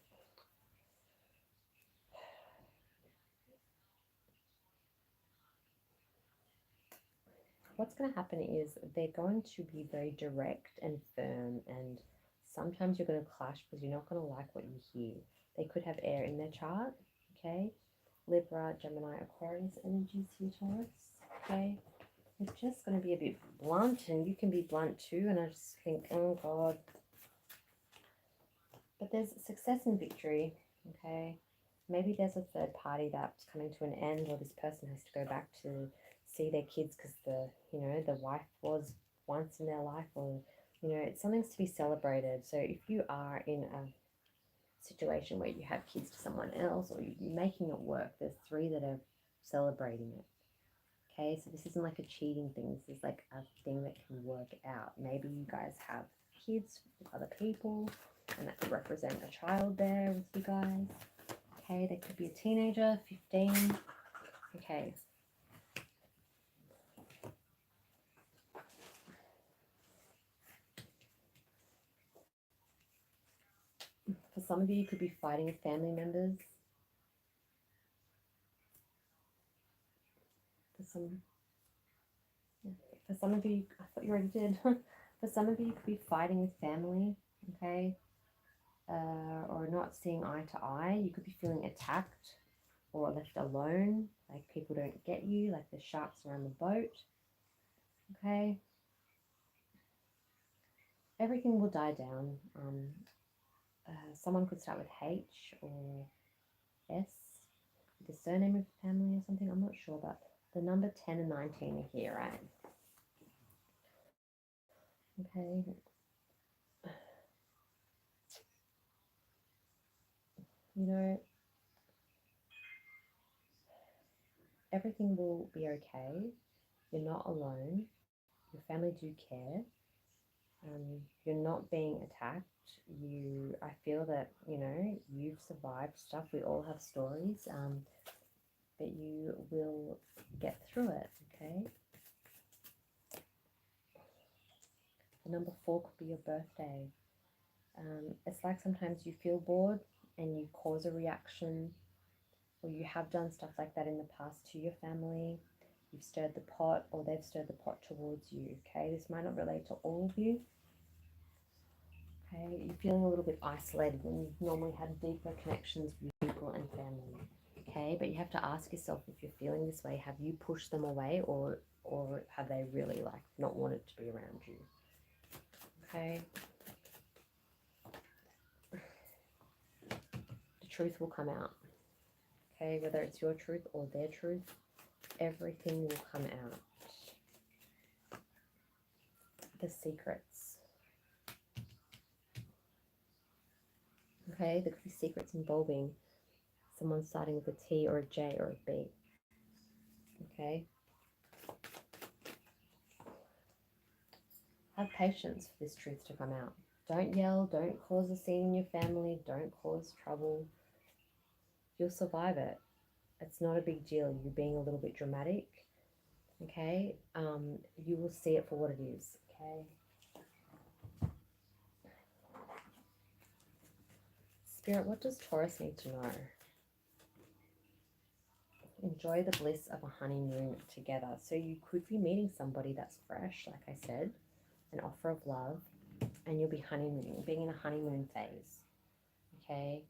A: what's going to happen is they're going to be very direct and firm, and sometimes you're going to clash because you're not going to like what you hear. They could have air in their chart, okay? Libra, Gemini, Aquarius energies here, Taurus, okay? It's just going to be a bit blunt, and you can be blunt too, and I just think, oh God. But there's success and victory, okay? Maybe there's a third party that's coming to an end, or this person has to go back to see their kids because the wife was once in their life, or it's something to be celebrated. So if you are in a situation where you have kids to someone else or you're making it work, there's three that are celebrating it. Okay, so this isn't like a cheating thing. This is like a thing that can work out. Maybe you guys have kids with other people and that could represent a child there with you guys. Okay, they could be a teenager, 15. Okay. For some of you, you could be fighting with family members. For some of you, I thought you already did. For some of you, you could be fighting with family, okay? Or not seeing eye to eye. You could be feeling attacked or left alone, like people don't get you, like there's sharks around the boat, okay? Everything will die down. Someone could start with H or S, the surname of the family or something, I'm not sure, but the number 10 and 19 are here, right? Okay. Everything will be okay. You're not alone. Your family do care. You're not being attacked. I feel that, you've survived stuff. We all have stories, but you will get through it, okay? The number 4 could be your birthday. It's like sometimes you feel bored and you cause a reaction, or you have done stuff like that in the past to your family. You've stirred the pot, or they've stirred the pot towards you, okay? This might not relate to all of you, okay? You're feeling a little bit isolated when you've normally had deeper connections with people and family, okay? But you have to ask yourself, if you're feeling this way, have you pushed them away, or have they really not wanted to be around you, okay? The truth will come out, okay? Whether it's your truth or their truth, everything will come out. The secrets. Okay, there could be secrets involving someone starting with a T or a J or a B. Okay? Have patience for this truth to come out. Don't yell, don't cause a scene in your family, don't cause trouble. You'll survive it. It's not a big deal. You're being a little bit dramatic. Okay? You will see it for what it is. Okay? Spirit, what does Taurus need to know? Enjoy the bliss of a honeymoon together. So you could be meeting somebody that's fresh, like I said, an offer of love, and you'll be honeymooning, being in a honeymoon phase. Okay?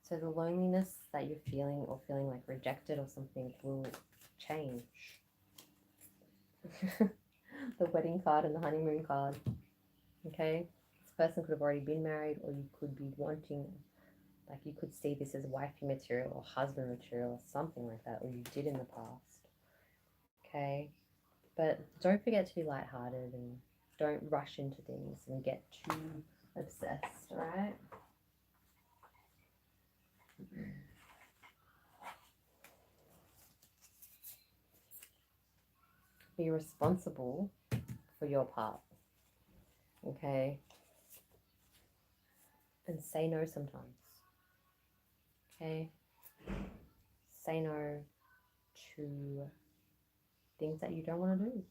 A: So the loneliness that you're feeling or feeling like rejected or something will change. The wedding card and the honeymoon card. Okay? This person could have already been married, or you could be wanting, like you could see this as wifey material or husband material or something like that, or you did in the past. Okay? But don't forget to be lighthearted and don't rush into things and get too obsessed, alright? Be responsible for your part, okay? And say no sometimes, okay? Say no to things that you don't want to do.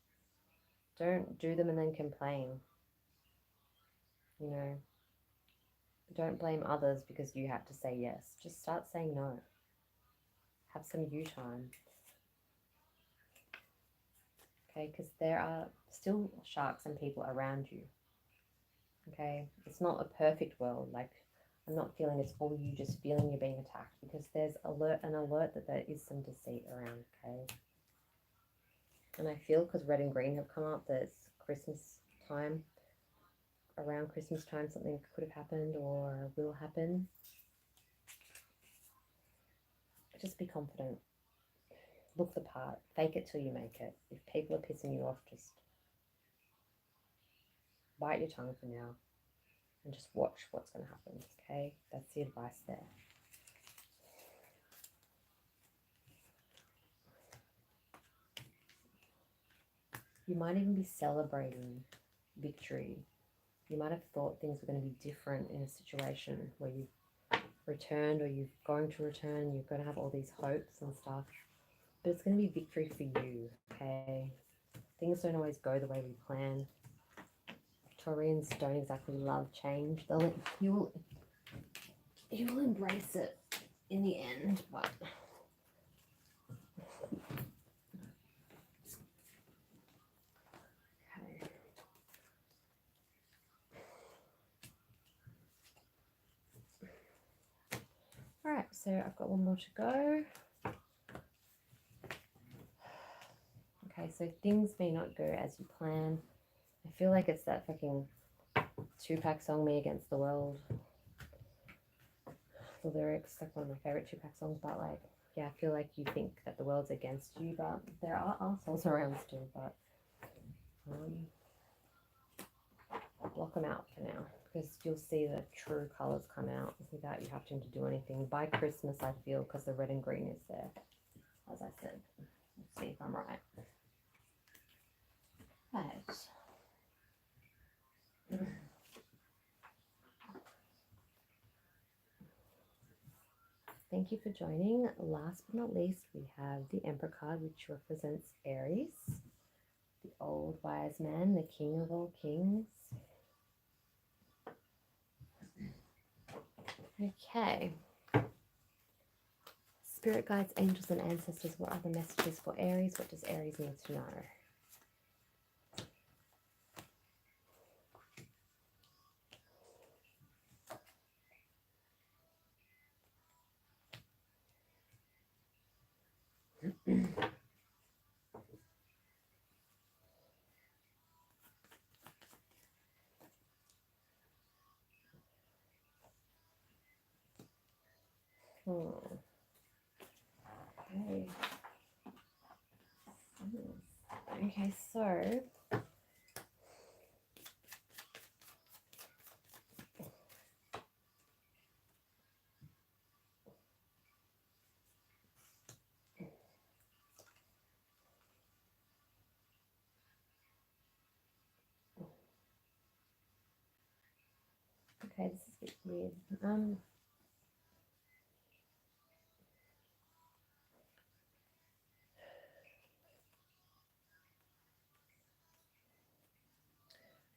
A: Don't do them and then complain. You know, don't blame others because you have to say yes. Just start saying no. Have some you time. Okay, because there are still sharks and people around you. Okay, it's not a perfect world. Like, I'm not feeling it's all you just feeling you're being attacked, because there's an alert that there is some deceit around. Okay, and I feel because red and green have come up that it's Christmas time. Around Christmas time something could have happened or will happen. Just be confident. Look the part. Fake it till you make it. If people are pissing you off, just bite your tongue for now and just watch what's going to happen. Okay, that's the advice there. You might even be celebrating victory. You might have thought things were going to be different in a situation where you've returned or you're going to return. You're going to have all these hopes and stuff. But it's going to be victory for you, okay? Things don't always go the way we plan. Taurians don't exactly love change. You will embrace it in the end, but okay. All right, so I've got one more to go. Okay, so things may not go as you plan. I feel like it's that fucking Tupac song, Me Against the World. The lyrics, like one of my favorite Tupac songs, but like, yeah, I feel like you think that the world's against you, but there are assholes around still, but block them out for now, because you'll see the true colours come out without you having to do anything. By Christmas, I feel, because the red and green is there, as I said. Let's see if I'm right. Right. Thank you for joining. Last but not least, we have the Emperor card, which represents Aries, the old wise man, the king of all kings. Okay. Spirit guides, angels, and ancestors, what are the messages for Aries? What does Aries need to know? Okay. Okay, so Okay, this is a bit weird. I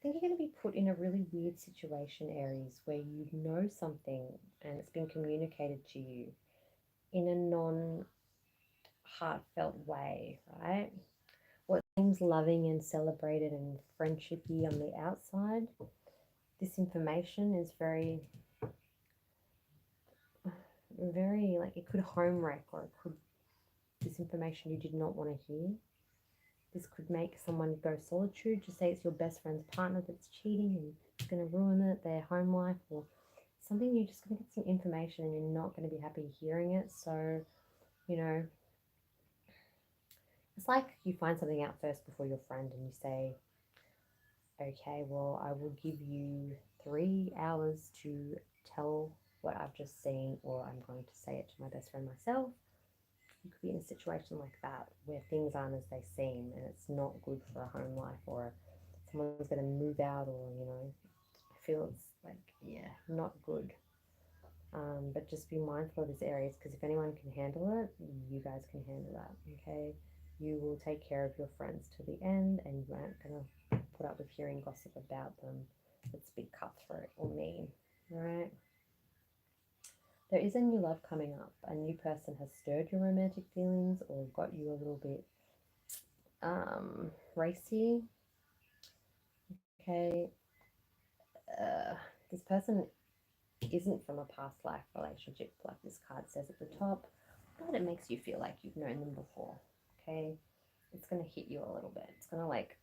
A: think you're going to be put in a really weird situation, Aries, where you know something and it's been communicated to you in a non heartfelt way, right? What seems loving and celebrated and friendshipy on the outside, this information is very, very like it could home wreck, or it could, this information you did not want to hear. This could make someone go solitude. Just say it's your best friend's partner that's cheating and it's going to ruin it, their home life, or something. You're just going to get some information and you're not going to be happy hearing it. So, you know, it's like you find something out first before your friend and you say, okay, well, I will give you 3 hours to tell what I've just seen, or I'm going to say it to my best friend myself. You could be in a situation like that where things aren't as they seem and it's not good for a home life, or someone's going to move out, or, you know, I feel it's like, yeah, not good. But just be mindful of these areas, because if anyone can handle it, you guys can handle that, okay? You will take care of your friends to the end, and you aren't going to put up with hearing gossip about them that's a bit cutthroat or mean, right? There is a new love coming up. A new person has stirred your romantic feelings or got you a little bit racy, okay? This person isn't from a past life relationship, like this card says at the top, but it makes you feel like you've known them before, okay? It's going to hit you a little bit. It's going to like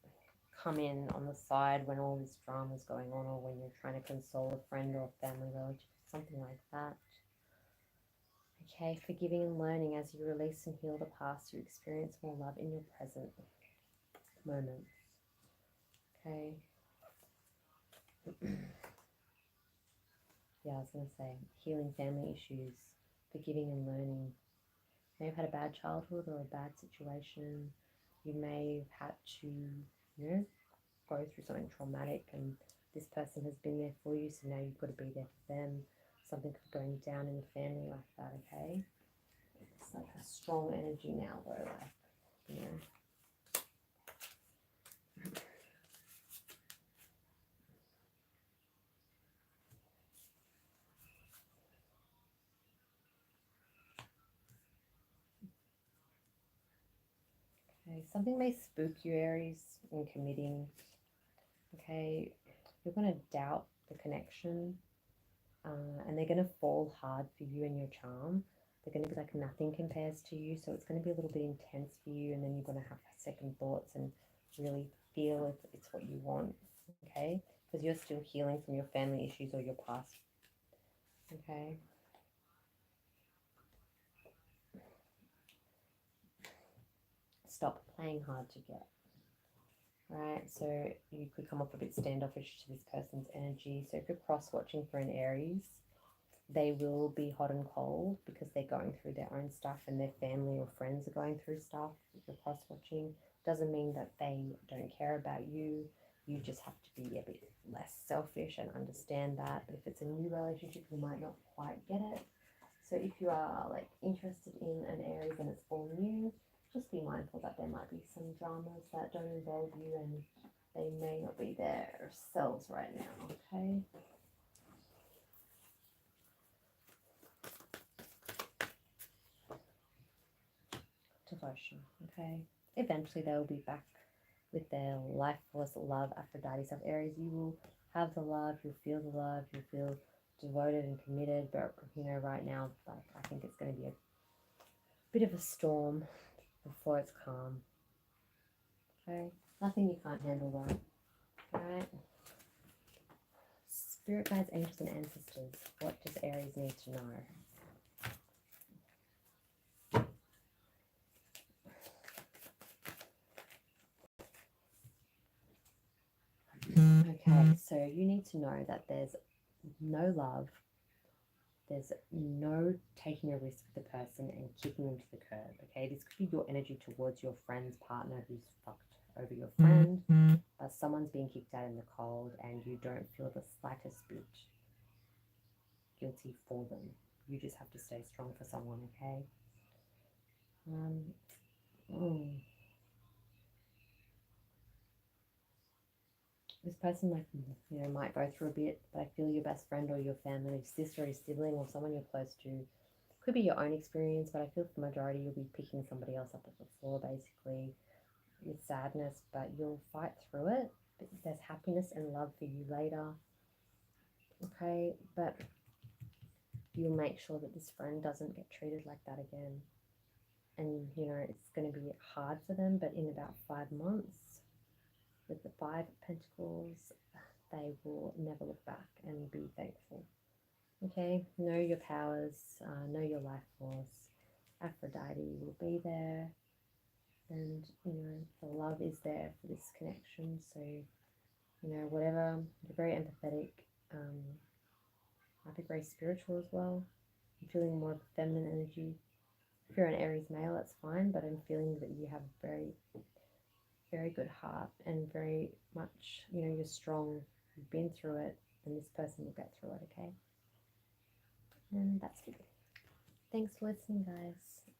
A: come in on the side when all this drama is going on, or when you're trying to console a friend or a family relative, something like that. Okay, forgiving and learning. As you release and heal the past, you experience more love in your present moment. Okay. Yeah, I was going to say, healing family issues, forgiving and learning. You may have had a bad childhood or a bad situation. You may have had to, you know, go through something traumatic, and this person has been there for you, so now you've got to be there for them. Something going down in the family like that, okay? It's like a strong energy now, though, like, you know. Okay, something may spook you, Aries, in committing. Okay, you're going to doubt the connection, and they're going to fall hard for you and your charm. They're going to be like nothing compares to you, so it's going to be a little bit intense for you, and then you're going to have second thoughts and really feel if it's what you want, okay? Because you're still healing from your family issues or your past, okay? Stop playing hard to get. Right, so you could come off a bit standoffish to this person's energy. So if you're cross watching for an Aries, they will be hot and cold because they're going through their own stuff, and their family or friends are going through stuff. If you're cross watching, doesn't mean that they don't care about you. You just have to be a bit less selfish and understand that. But if it's a new relationship, you might not quite get it. So if you are like interested in an Aries and it's all new, just be mindful that there might be some dramas that don't involve you, and they may not be themselves right now, okay? Devotion, okay? Eventually they will be back with their life force, love, Aphrodite self. Aries, you will have the love, you'll feel the love, you'll feel devoted and committed, but you know, right now, like, I think it's going to be a bit of a storm before it's calm. Okay, nothing you can't handle though. Alright. Spirit guides, angels, and ancestors. What does Aries need to know? Okay, so you need to know that there's no love, there's no taking a risk with the person and kicking them to the curb. Okay, this could be your energy towards your friend's partner who's fucked over your friend. Someone's being kicked out in the cold and you don't feel the slightest bit guilty for them. You just have to stay strong for someone, okay? This person, like, you know, might go through a bit, but I feel your best friend or your family, sister or sibling or someone you're close to, could be your own experience, but I feel for the majority you'll be picking somebody else up at the floor, basically, with sadness, but you'll fight through it. But there's happiness and love for you later, okay? But you'll make sure that this friend doesn't get treated like that again. And, you know, it's going to be hard for them, but in about 5 months, with the 5 of Pentacles, they will never look back and be thankful. Okay, know your powers, know your life force. Aphrodite will be there, and you know the love is there for this connection. So you know whatever, you're very empathetic. Might be very spiritual as well. I'm feeling more of a feminine energy. If you're an Aries male, that's fine, but I'm feeling that you have a very, very good heart and very much, you know, you're strong. You've been through it, and this person will get through it. Okay, and that's it. Thanks for listening, guys.